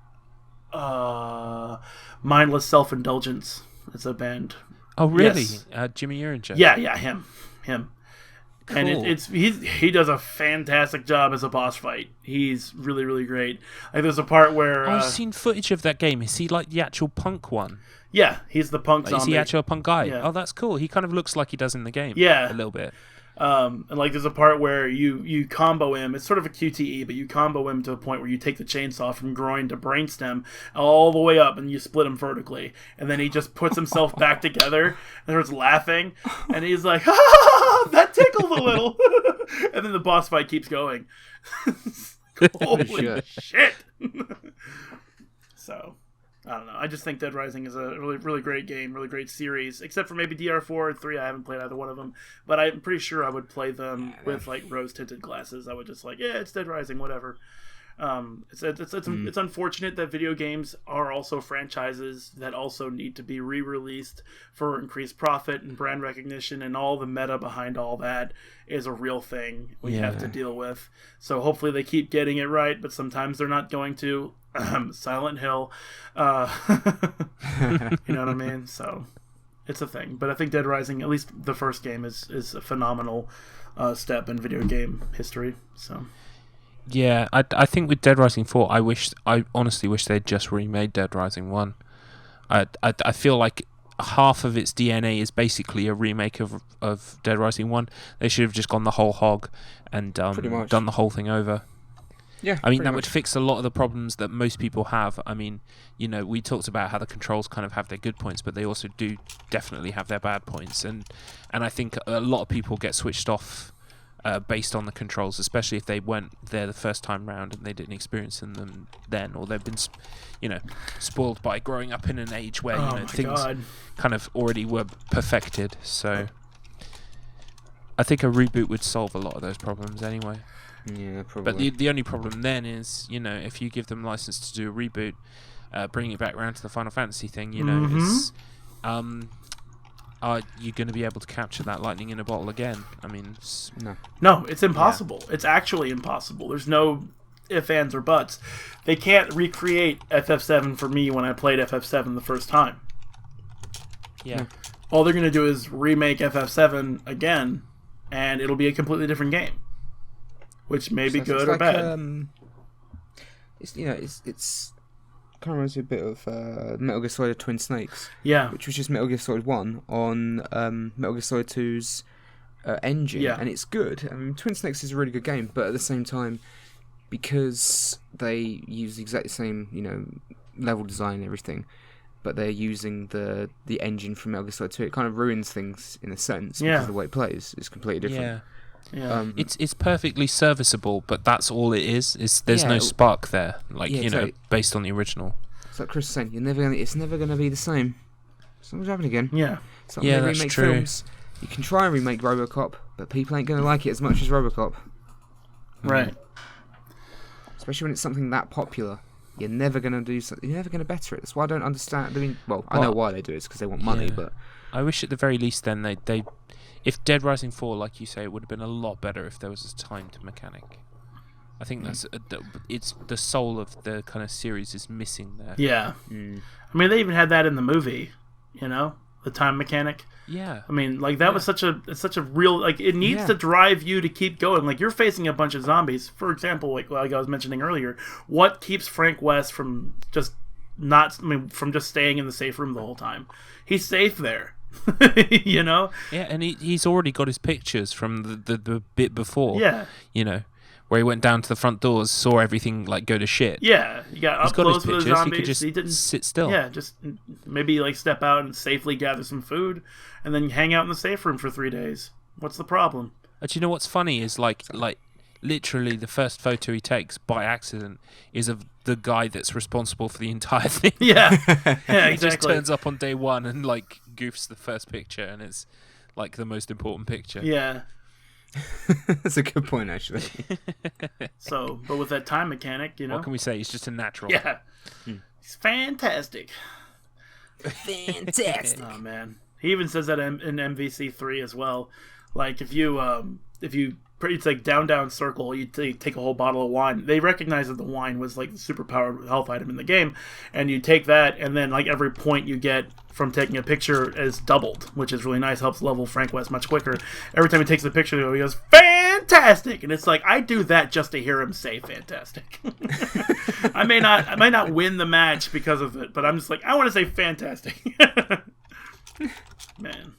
Mindless Self-Indulgence. It's a band. Oh, really? Yes. Jimmy Uringer. Yeah, him. Cool. And he does a fantastic job as a boss fight. He's really, really great. Like there's a part where I've seen footage of that game. Is he like the actual punk one? Yeah, he's the punk zombie. Is he actually a punk guy? Yeah. Oh, that's cool. He kind of looks like he does in the game. Yeah. A little bit. And like there's a part where you combo him. It's sort of a QTE, but you combo him to a point where you take the chainsaw from groin to brainstem all the way up, and you split him vertically. And then he just puts himself back together and starts laughing, and he's like, "Ah, that tickled a little." And then the boss fight keeps going. Holy shit! So. I don't know. I just think Dead Rising is a really, really great game, really great series. Except for maybe DR4 and 3, I haven't played either one of them. But I'm pretty sure I would play them with like rose-tinted glasses. I would just like, yeah, it's Dead Rising, whatever. It's unfortunate that video games are also franchises that also need to be re-released for increased profit and brand recognition, and all the meta behind all that is a real thing we have to deal with. So hopefully they keep getting it right, but sometimes they're not going to. Silent Hill, you know what I mean? So it's a thing. But I think Dead Rising, at least the first game, is a phenomenal step in video game history. So. Yeah, I think with Dead Rising 4, I honestly wish they'd just remade Dead Rising 1. I feel like half of its DNA is basically a remake of Dead Rising 1. They should have just gone the whole hog and done the whole thing over. Yeah, I mean, pretty that much. would fix a lot of the problems that most people have. I mean, we talked about how the controls kind of have their good points, but they also do definitely have their bad points. And I think a lot of people get switched off based on the controls, especially if they weren't there the first time round and they didn't experience them then, or they've been, spoiled by growing up in an age where things kind of already were perfected. So I think a reboot would solve a lot of those problems anyway. Yeah, probably. But the only problem then is, if you give them license to do a reboot, bring it back around to the Final Fantasy thing, is are you going to be able to capture that lightning in a bottle again? I mean, no, it's impossible. Yeah. It's actually impossible. There's no ifs, ands, or buts. They can't recreate FF7 for me when I played FF7 the first time. Yeah. All they're going to do is remake FF7 again, and it'll be a completely different game. Which may be good or bad. It's kind of reminds me a bit of Metal Gear Solid Twin Snakes. Yeah. Which was just Metal Gear Solid 1 on Metal Gear Solid 2's engine. Yeah. And it's good. I mean, Twin Snakes is a really good game, but at the same time, because they use the exact same, level design and everything, but they're using the engine from Metal Gear Solid 2, it kind of ruins things in a sense, because the way it plays is completely different. Yeah. Yeah. It's perfectly serviceable, but that's all it is. There's no spark there, based on the original. It's like Chris was saying, it's never gonna be the same. It's not gonna happen again. Yeah. So when they remake films, you can try and remake RoboCop, but people ain't gonna like it as much as RoboCop. Right. Especially when it's something that popular. You're never gonna better it. That's why I don't understand. I mean, I know why they do it. It's because they want money, but I wish at the very least then they if Dead Rising 4, like you say, it would have been a lot better if there was a timed mechanic. I think that's it's the soul of the kind of series is missing there. Yeah. I mean, they even had that in the movie, the time mechanic. Yeah. I mean, that was such a real, it needs to drive you to keep going. Like, you're facing a bunch of zombies. For example, like I was mentioning earlier, what keeps Frank West from just staying in the safe room the whole time? He's safe there. Yeah, and he's already got his pictures from the bit before. Yeah. Where he went down to the front doors, saw everything go to shit. Yeah, you got up close with the zombies. He could just sit still. Yeah, just maybe step out and safely gather some food, and then hang out in the safe room for 3 days. What's the problem? Do you know what's funny is literally the first photo he takes by accident is of the guy that's responsible for the entire thing. Yeah, yeah, exactly. He just turns up on day one and goofs the first picture, and it's the most important picture. Yeah. That's a good point, actually. So, but with that time mechanic, what can we say? He's just a natural. Yeah. He's fantastic. Fantastic. Oh man, he even says that in MVC3 as well. If you it's down circle, you take a whole bottle of wine. They recognize that the wine was the superpowered health item in the game, and you take that, and then every point you get from taking a picture is doubled, which is really nice. Helps level Frank West much quicker. Every time he takes the picture, he goes fantastic, and it's I do that just to hear him say fantastic. I may not win the match because of it, but I'm just I want to say fantastic. Man.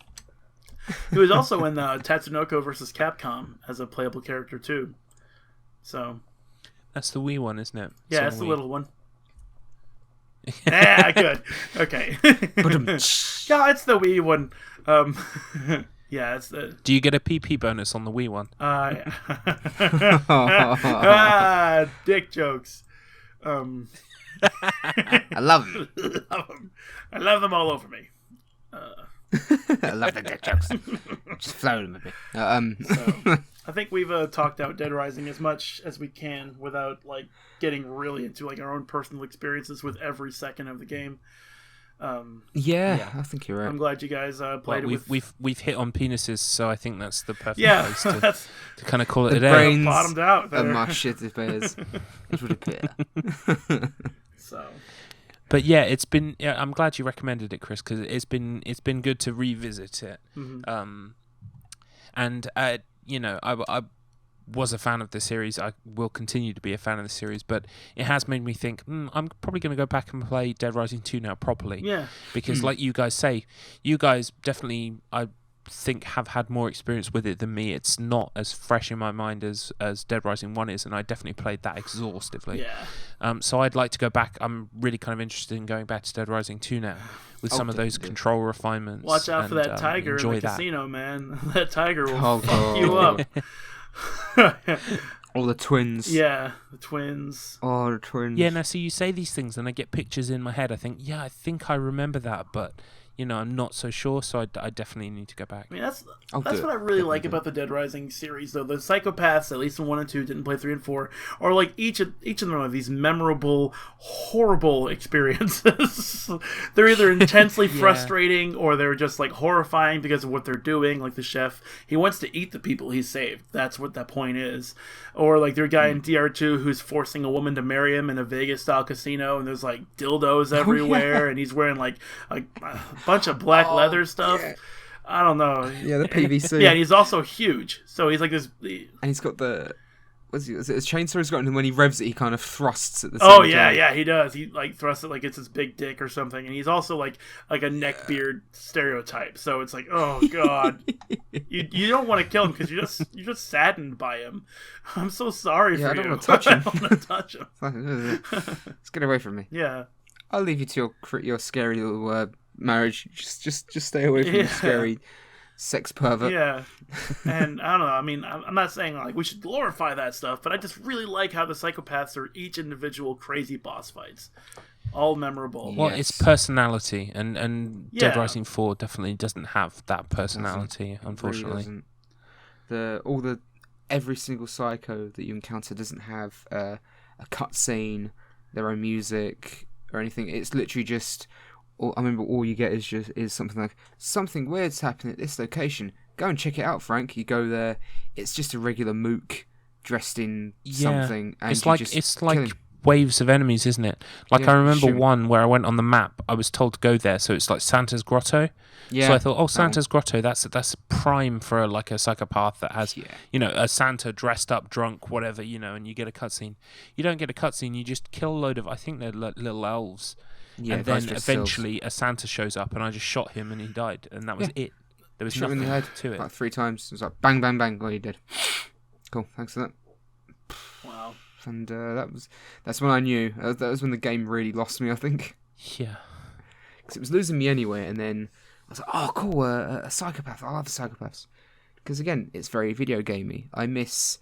He was also in Tatsunoko vs. Capcom as a playable character too. So that's the Wii one, isn't it? Yeah, that's the little one. Yeah, good. Okay. Yeah, it's the Wii one. Yeah, it's the. Do you get a PP bonus on the Wii one? Dick jokes. I love them. I love them all over me. I love the dick jokes. Just flow them a bit. So, I think we've talked out Dead Rising as much as we can without getting really into our own personal experiences with every second of the game. Yeah, I think you're right. I'm glad you guys played it. We've hit on penises, so I think that's the perfect place to kind of call it a day. Brains bottomed out there. my shit is bears. It would appear. So. But yeah, it's been. Yeah, I'm glad you recommended it, Chris, because it's been good to revisit it. Mm-hmm. And I was a fan of the series. I will continue to be a fan of the series, but it has made me think. I'm probably going to go back and play Dead Rising 2 now properly. Yeah. Because like you guys say, you guys definitely. I think have had more experience with it than me. It's not as fresh in my mind as Dead Rising 1 is, and I definitely played that exhaustively. Yeah. So I'd like to go back. I'm really kind of interested in going back to Dead Rising 2 now with some of those control refinements. Watch out for that tiger in the casino, man. That tiger will fuck God. you up. All the twins. Yeah, the twins. Oh, the twins. Yeah, now see, you say these things and I get pictures in my head. I think, I think I remember that, but I'm not so sure, so I definitely need to go back. I mean, that's what I really like about the Dead Rising series, though. The psychopaths, at least in 1 and 2, didn't play 3 and 4, are like each of them are these memorable, horrible experiences. They're either intensely frustrating or they're just like horrifying because of what they're doing. Like the chef, he wants to eat the people he saved. That's what that point is. Or like there's a guy in DR2 who's forcing a woman to marry him in a Vegas-style casino, and there's like dildos everywhere, and he's wearing like a bunch of black leather stuff. Yeah. I don't know. Yeah, the PVC. Yeah, and he's also huge. So he's like this. And he's got the. Is it his chainsaw he's got? And when he revs it, he kind of thrusts at the same time. Oh, yeah, he does. He like thrusts it like it's his big dick or something. And he's also like a neckbeard stereotype. So it's like, oh god, you don't want to kill him because you're just saddened by him. I'm so sorry for you. I don't want to touch him. I don't want to touch him. Let's get away from me. Yeah. I'll leave you to your scary little marriage. Just stay away from the scary sex pervert. Yeah. And I don't know. I mean, I'm not saying like we should glorify that stuff, but I just really like how the psychopaths are each individual crazy boss fights, all memorable. Well, it's personality, and Dead Rising 4 definitely doesn't have that personality, unfortunately. Really every single psycho that you encounter doesn't have a cutscene, their own music or anything. It's literally just. I remember all you get is something like, something weird's happening at this location. Go and check it out, Frank. You go there. It's just a regular mook dressed in something. And it's like waves of enemies, isn't it? Like I remember one where I went on the map. I was told to go there, so it's like Santa's Grotto. Yeah. So I thought, Santa's Grotto. That's prime for like a psychopath that has a Santa dressed up, drunk, whatever, and you get a cutscene. You don't get a cutscene. You just kill a load of, I think they're little elves. Yeah, and then eventually a Santa shows up, and I just shot him, and he died, and that was it. There was nothing in the head to it. Like 3 times. It was like bang, bang, bang. Oh, you're dead. Cool. Thanks for that. Wow. And that's when I knew. That was when the game really lost me, I think. Yeah. Because it was losing me anyway, and then I was like, oh, cool, a psychopath. I love psychopaths. Because again, it's very video gamey. I miss.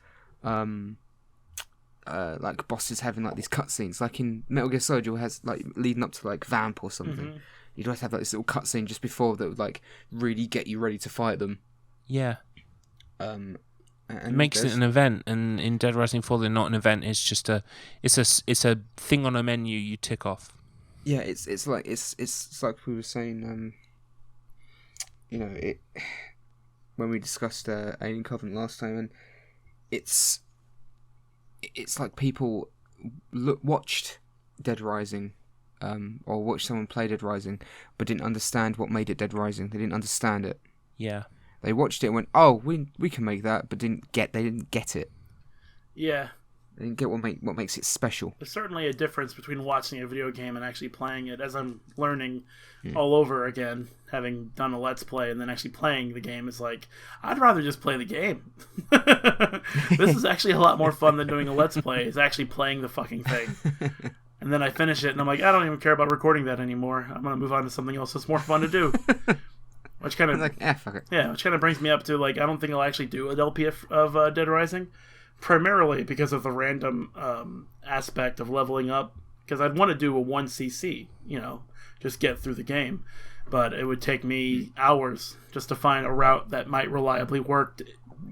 Like bosses having like these cutscenes, like in Metal Gear Solid, you has like leading up to like Vamp or something. Mm-hmm. You'd always have like this little cutscene just before that would like really get you ready to fight them. Yeah. And it makes it an event, and in Dead Rising 4, they're not an event. It's just it's a thing on a menu you tick off. Yeah, it's like we were saying. When we discussed Alien Covenant last time, and it's like people watched Dead Rising, or watched someone play Dead Rising, but didn't understand what made it Dead Rising. They didn't understand it. Yeah. They watched it and went, "Oh, we can make that," but they didn't get it. Yeah. They didn't get what makes it special. There's certainly a difference between watching a video game and actually playing it, as I'm learning all over again, having done a Let's Play, and then actually playing the game is like, I'd rather just play the game. This is actually a lot more fun than doing a Let's Play, is actually playing the fucking thing. And then I finish it, and I'm like, I don't even care about recording that anymore. I'm going to move on to something else that's more fun to do. Which kind of fuck it. Yeah, which kind of brings me up to, like, I don't think I'll actually do an LP of Dead Rising. Primarily because of the random aspect of leveling up, because I'd want to do a 1cc, just get through the game, but it would take me hours just to find a route that might reliably work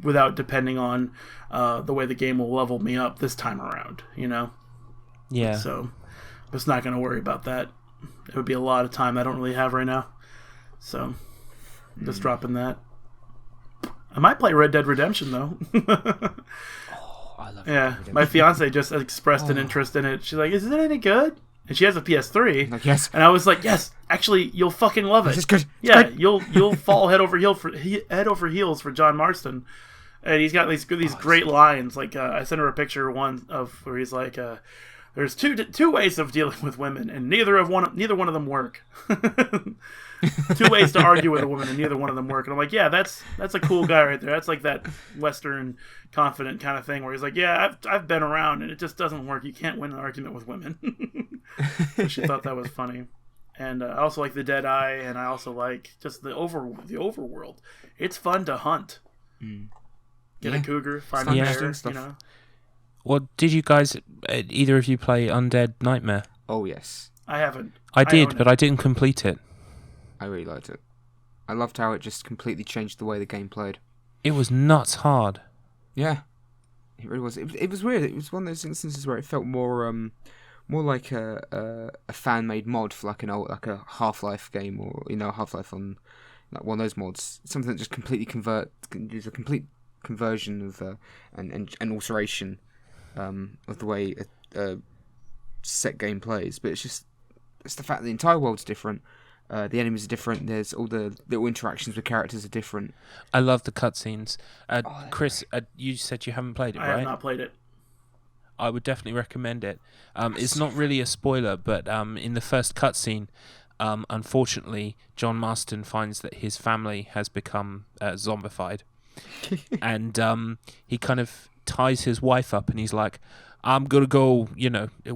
without depending on the way the game will level me up this time around, Yeah. So I'm just not going to worry about that. It would be a lot of time I don't really have right now, so I'm just dropping that. I might play Red Dead Redemption, though. I love it. My fiance just expressed an interest in it. She's like, "Is it any good?" And she has a PS3. Like, yes. And I was like, "Yes, actually, you'll fucking love it. It's good. Good. You'll fall head over heels for John Marston." And he's got these great lines. Like I sent her a picture one of where he's like, "There's there's two ways of dealing with women, and neither one of them work. 2 ways to argue with a woman, and neither one of them work. And I'm like, yeah, that's a cool guy right there. That's like that Western confident kind of thing where he's like, yeah, I've been around, and it just doesn't work. You can't win an argument with women. She thought that was funny. And I also like the Dead Eye, and I also like just the overworld. It's fun to hunt. Get a cougar, find a bear, stuff. you know. Well, did you guys, either of you play Undead Nightmare? Oh, yes. I haven't. I did, but I didn't complete it. I really liked it. I loved how it just completely changed the way the game played. It was nuts hard. Yeah, it really was. It was weird. It was one of those instances where it felt more like a fan made mod for like a Half-Life game, or Half-Life on like one of those mods. Something that just completely is a complete conversion of and alteration of the way a set game plays. But it's the fact that the entire world's different. The enemies are different. There's all the little interactions with characters are different. I love the cutscenes. Chris, you said you haven't played it, right? I have not played it. I would definitely recommend it. It's not really a spoiler, but in the first cutscene, unfortunately, John Marston finds that his family has become zombified. And he kind of ties his wife up, and he's like, I'm going to go,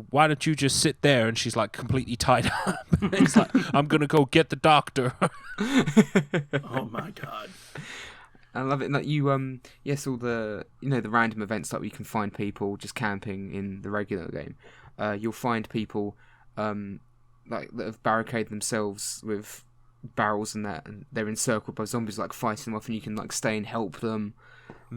why don't you just sit there? And she's like completely tied up. And he's like, I'm going to go get the doctor. Oh my God. I love it. Like you, yes, all the, the random events like where you can find people just camping in the regular game. You'll find people, like that have barricaded themselves with barrels and that, and they're encircled by zombies, like fighting them off, and you can like stay and help them,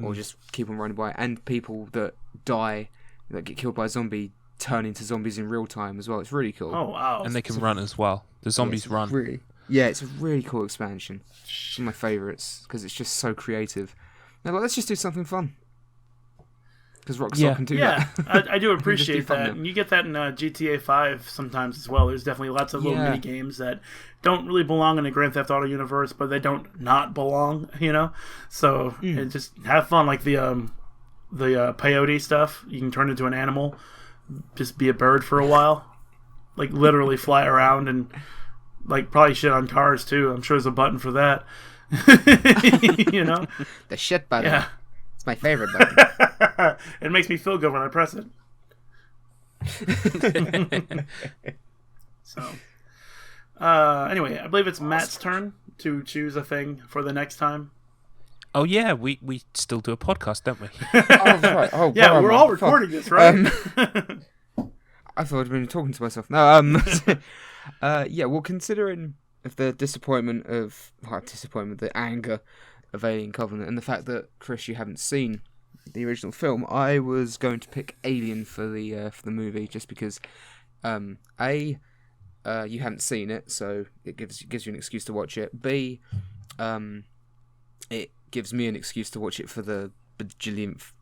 or just keep on running by. And people that die, that get killed by a zombie, turn into zombies in real time as well. It's really cool. Oh wow! And they can run as well. The zombies run. Really, yeah, it's a really cool expansion. It's one of my favourites because it's just so creative. Now, let's just do something fun. Because Rockstar can do that. Yeah, I do appreciate that. And you get that in GTA 5 sometimes as well. There's definitely lots of little mini games that don't really belong in the Grand Theft Auto universe, but they don't not belong, So just have fun. Like the peyote stuff, you can turn into an animal, just be a bird for a while, like literally fly around and like probably shit on cars too. I'm sure there's a button for that. The shit button. Yeah. It's my favorite button. It makes me feel good when I press it. So, anyway, I believe it's Matt's turn to choose a thing for the next time. Oh yeah, we still do a podcast, don't we? Oh, that's right. Oh, yeah, we're all recording this, right? I thought I'd been talking to myself. No, yeah. Well, considering the the anger of Alien Covenant, and the fact that Chris, you haven't seen the original film, I was going to pick Alien for the movie, just because you haven't seen it, so it gives you an excuse to watch it. B, it gives me an excuse to watch it for the bajillionth,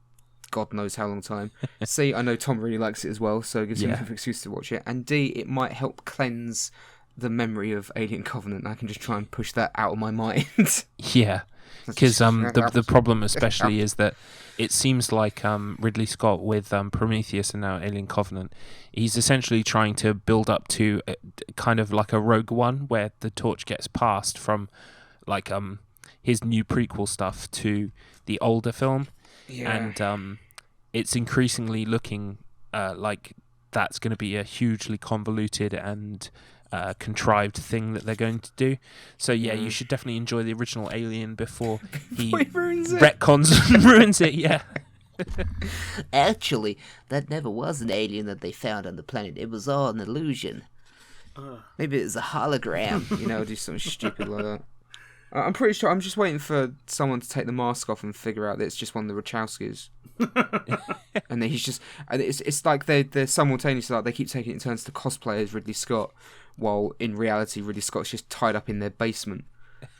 God knows how long time. C, I know Tom really likes it as well, so it gives me an excuse to watch it. And D, it might help cleanse the memory of Alien Covenant. I can just try and push that out of my mind. Yeah, because the problem especially is that it seems like Ridley Scott with Prometheus and now Alien Covenant, he's essentially trying to build up to kind of like a Rogue One, where the torch gets passed from like his new prequel stuff to the older film, and it's increasingly looking like that's going to be a hugely convoluted and contrived thing that they're going to do. So you should definitely enjoy the original Alien before he retcons and ruins it. Yeah. Actually, that never was an alien that they found on the planet. It was all an illusion. Maybe it was a hologram. Do something stupid like that. I'm pretty sure. I'm just waiting for someone to take the mask off and figure out that it's just one of the Wachowskis. And then it's like they're simultaneously, like, they keep taking it in turns to cosplay as Ridley Scott, while in reality Ridley Scott's just tied up in their basement.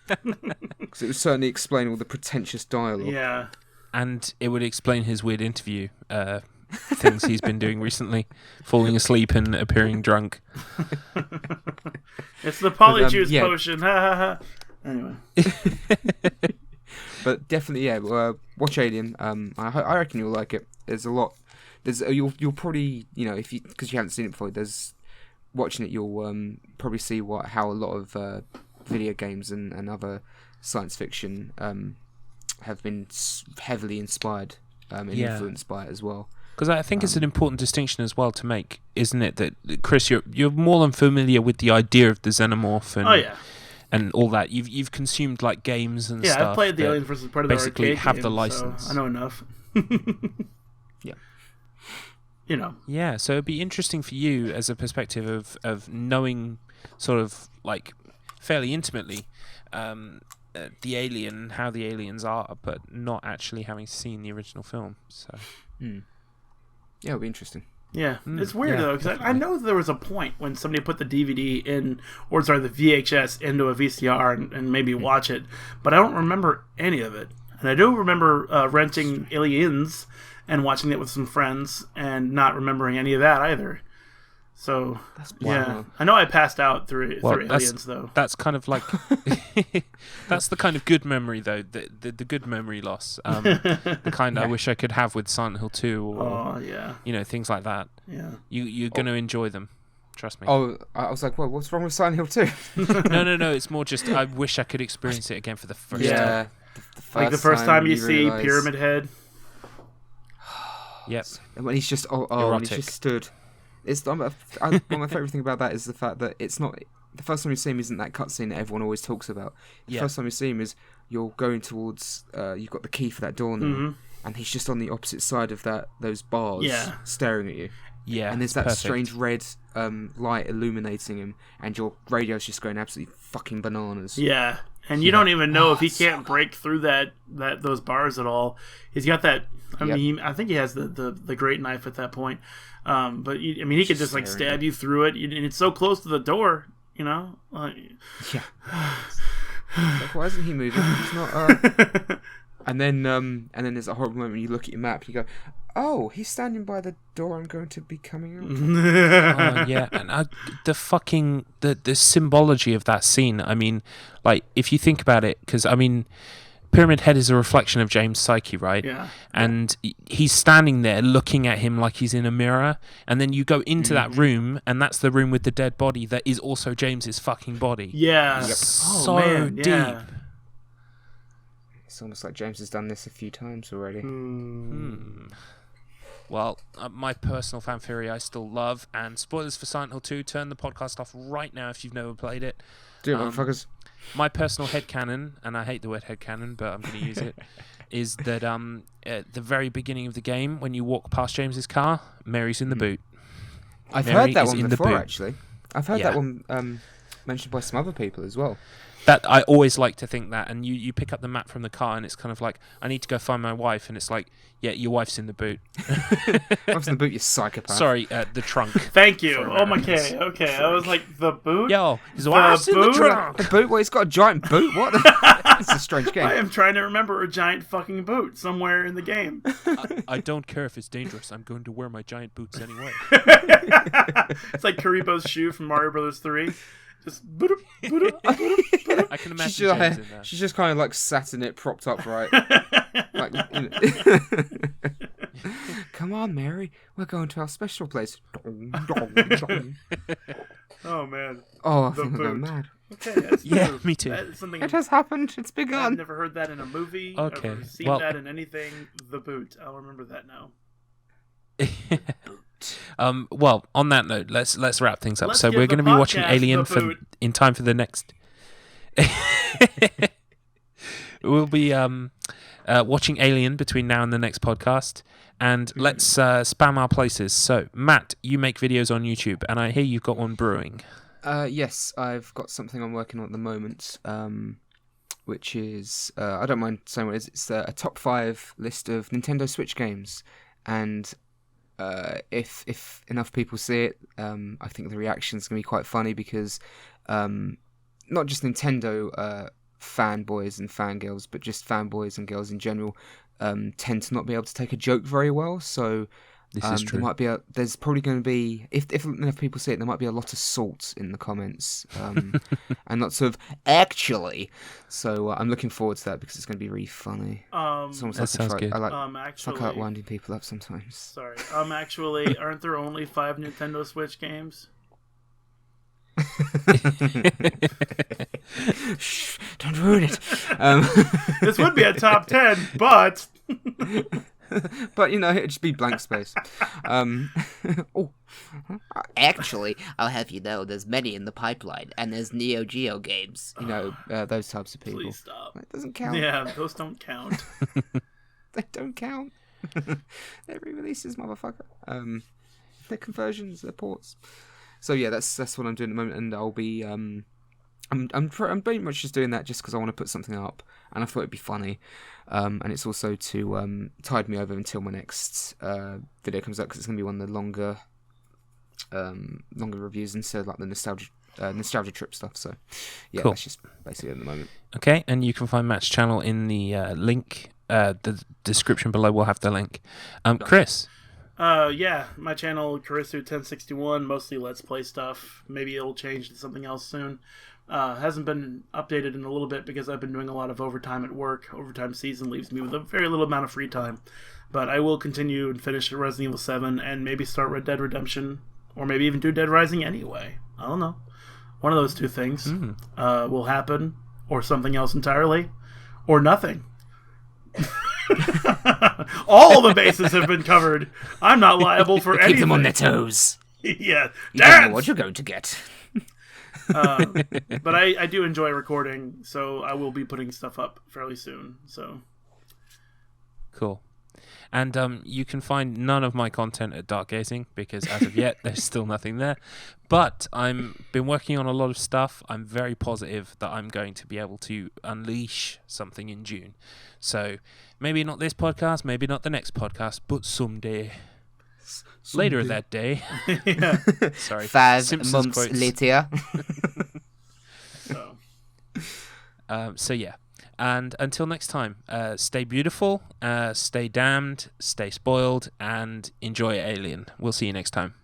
Because it would certainly explain all the pretentious dialogue. Yeah. And it would explain his weird interview things he's been doing recently, falling asleep and appearing drunk. It's the polyjuice potion. Ha ha ha. Anyway. But definitely, watch Alien. I reckon you'll like it. There's a lot there's you'll probably if because you haven't seen it before. There's watching it, you'll probably see how a lot of video games and other science fiction have been heavily inspired and influenced by it as well. Because I think it's an important distinction as well to make, isn't it? That Chris, you're more than familiar with the idea of the xenomorph and all that. You've consumed like games and stuff. Yeah, I've played the Alien vs Predator basically arcade have game, the license. so I know enough. Yeah. Yeah, so it'd be interesting for you as a perspective of knowing sort of like fairly intimately the alien, how the aliens are, but not actually having seen the original film. So. Yeah, it'll be interesting. Yeah, it's weird though, because I know there was a point when somebody put the DVD in, or sorry, the VHS into a VCR and maybe watch it, but I don't remember any of it. And I do remember renting Aliens and watching it with some friends and not remembering any of that either. So, I know I passed out through Aliens, though. That's kind of like... that's the kind of good memory, though. The good memory loss. The kind I wish I could have with Silent Hill 2 or, things like that. Yeah. You're going to enjoy them. Trust me. Oh, I was like, well, what's wrong with Silent Hill 2? No. It's more just I wish I could experience it again for the first time. Yeah. Like the first time you see Pyramid Head. Yep. And when he's just when he's just stood. It's one of my favourite thing about that is the fact that it's not the first time you see him isn't that cutscene that everyone always talks about. The first time you see him is you're going towards you've got the key for that door now, and he's just on the opposite side of those bars, staring at you. Yeah, and there's that strange red light illuminating him, and your radio's just going absolutely fucking bananas. Yeah, and you don't even know if he can't break through those bars at all. He's got that. I mean, I think he has the great knife at that point. But he could just like stab you through it, and it's so close to the door, Yeah. Like, why isn't he moving? He's not. And then there's a horrible moment when you look at your map. You go, oh, he's standing by the door I'm going to be coming out. Yeah, and the symbology of that scene. I mean, like if you think about it, because Pyramid Head is a reflection of James' psyche, right? Yeah. And he's standing there looking at him like he's in a mirror, and then you go into that room, and that's the room with the dead body that is also James's fucking body. Yeah. So deep. It's almost like James has done this a few times already. Well, my personal fan theory I still love, and spoilers for Silent Hill 2, turn the podcast off right now if you've never played it. Do it, motherfuckers. My personal headcanon, and I hate the word headcanon, but I'm going to use it, is that at the very beginning of the game, when you walk past James's car, Mary's in the boot. I've heard that one before, actually. I've heard that one mentioned by some other people as well. That I always like to think that, and you pick up the map from the car, and it's kind of like, I need to go find my wife, and it's like, yeah, your wife's in the boot. Wife's in the boot, you psychopath. Sorry, the trunk. Thank you. Oh my god. Okay, I was like, the boot? Yo, his wife's in the trunk. The boot? Well, he's got a giant boot? What? It's a strange game. I am trying to remember a giant fucking boot somewhere in the game. I don't care if it's dangerous. I'm going to wear my giant boots anyway. It's like Kuribo's shoe from Mario Brothers 3. Just I can imagine James in that. She's just kind of like sat in it, propped up, right? Like, come on, Mary, we're going to our special place. Oh man. Oh, I think I'm going mad. Okay, that's yeah, me too. That's something it has happened. It's begun. I've never heard that in a movie. Okay. I've never seen that in anything. The boot. I'll remember that now. Well, on that note, let's wrap things up. So we're going to be watching Alien in time for the next. We'll be watching Alien between now and the next podcast, and let's spam our places. So Matt, you make videos on YouTube, and I hear you've got one brewing. Yes, I've got something I'm working on at the moment, which is I don't mind saying what it is. It's a top 5 list of Nintendo Switch games, and if enough people see it, I think the reaction's going to be quite funny because not just Nintendo fanboys and fangirls, but just fanboys and girls in general tend to not be able to take a joke very well. So This is true. There's probably going to be, if enough people see it, there might be a lot of salt in the comments, and lots of actually. So I'm looking forward to that because it's going to be really funny. It's almost that sounds good. I like actually, winding people up sometimes. Sorry. Actually, aren't there only 5 Nintendo Switch games? Shh, don't ruin it. This would be a top 10, but but it'd just be blank space. Actually, I'll have you know, there's many in the pipeline, and there's Neo Geo games. Those types of people. Please stop. That doesn't count. Yeah, those don't count. They don't count. They're re-releases, motherfucker. They're conversions, they're ports. So yeah, that's what I'm doing at the moment, and I'll be I'm pretty much just doing that just because I want to put something up, and I thought it'd be funny, and it's also to tide me over until my next video comes out, because it's gonna be one of the longer reviews instead of like the nostalgia trip stuff. So yeah, cool. That's just basically at the moment. Okay, and you can find Matt's channel in the link, the description below. We'll have the link. Chris. Yeah, my channel, Karisu1061, mostly Let's Play stuff. Maybe it'll change to something else soon. Hasn't been updated in a little bit because I've been doing a lot of overtime at work. Overtime season leaves me with a very little amount of free time. But I will continue and finish Resident Evil 7 and maybe start Red Dead Redemption, or maybe even do Dead Rising anyway. I don't know. One of those two things will happen, or something else entirely, or nothing. All the bases have been covered. I'm not liable for anything. Keep them on their toes. Yeah, you don't know what you're going to get. But I do enjoy recording, so I will be putting stuff up fairly soon. So cool. And you can find none of my content at Dark Gazing because as of yet there's still nothing there. But I'm been working on a lot of stuff. I'm very positive that I'm going to be able to unleash something in June. So maybe not this podcast, maybe not the next podcast, but someday. Later that day. Yeah. Sorry. 5 Simpsons months quotes. later. So yeah. And until next time, stay beautiful, stay damned, stay spoiled, and enjoy Alien. We'll see you next time.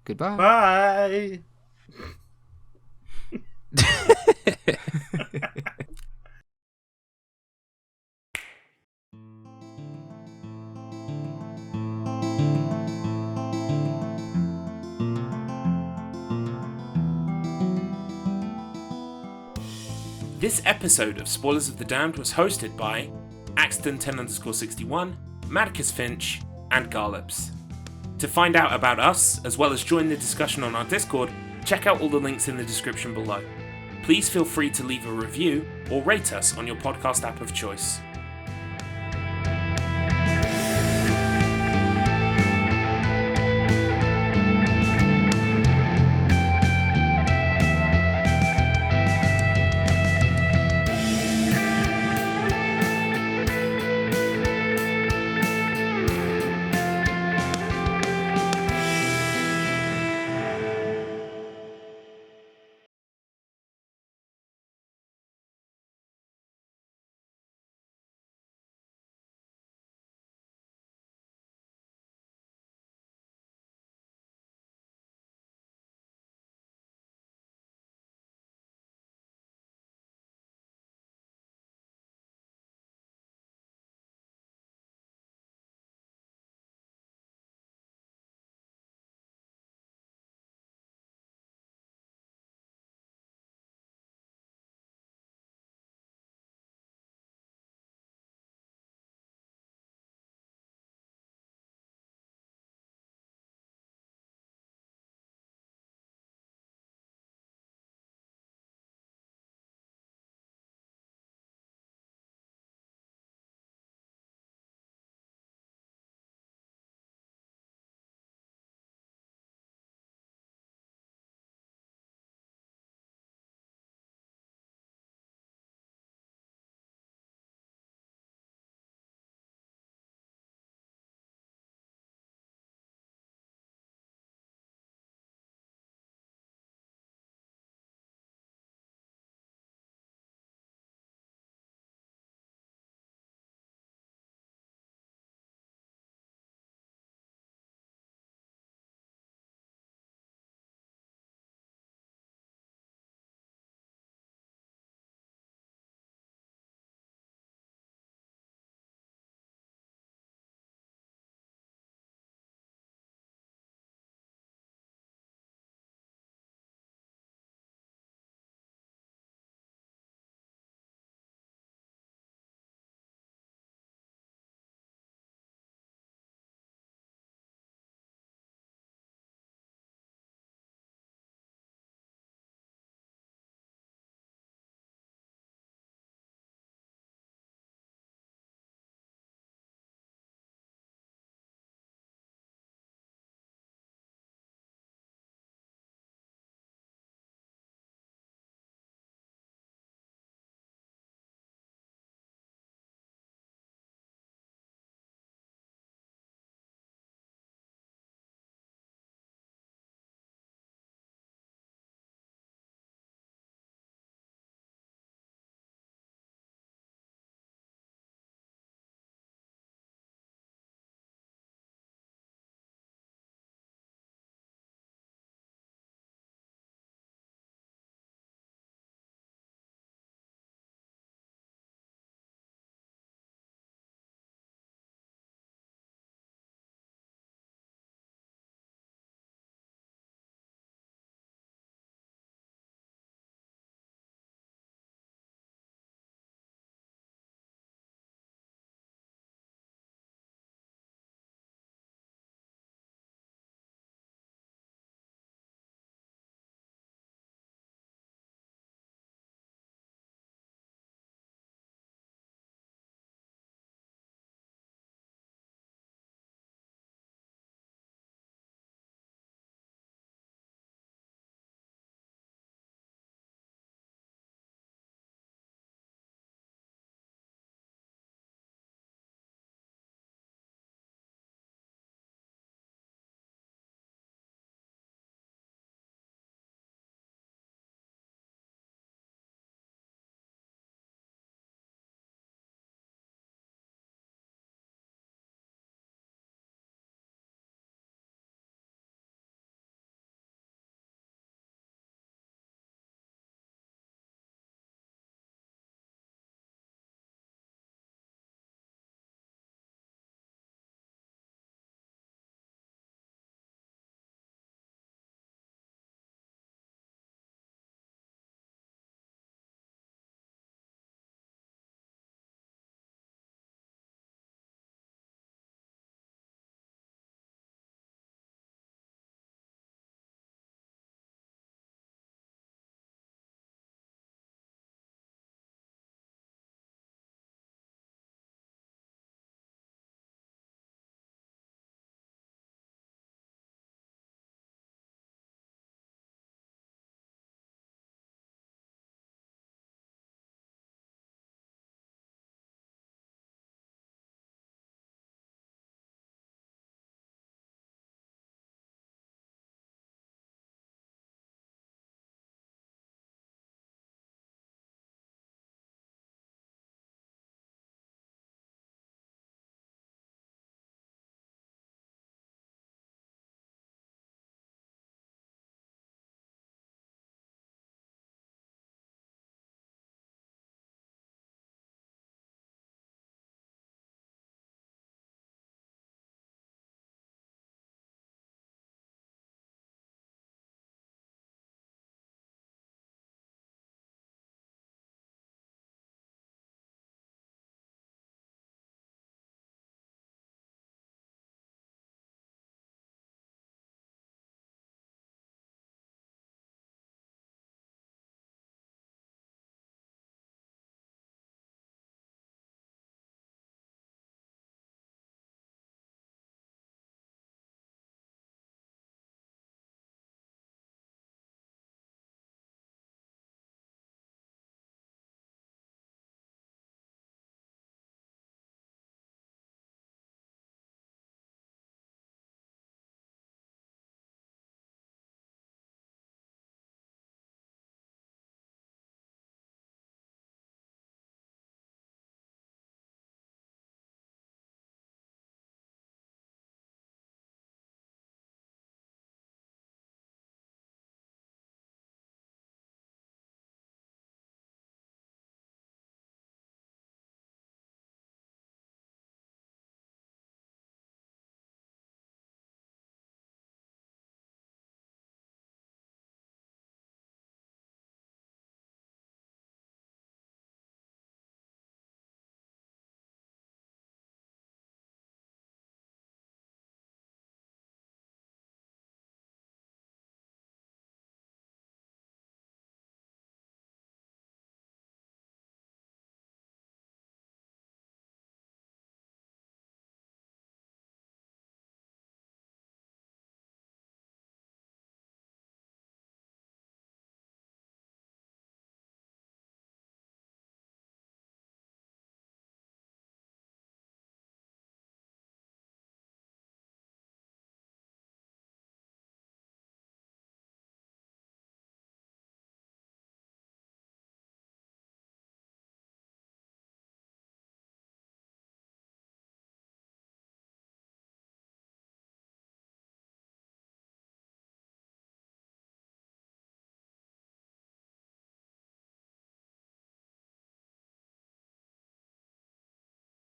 Goodbye. Bye. This episode of Spoilers of the Damned was hosted by Axton10_61, Madcus Finch, and Garlips. To find out about us, as well as join the discussion on our Discord, check out all the links in the description below. Please feel free to leave a review or rate us on your podcast app of choice.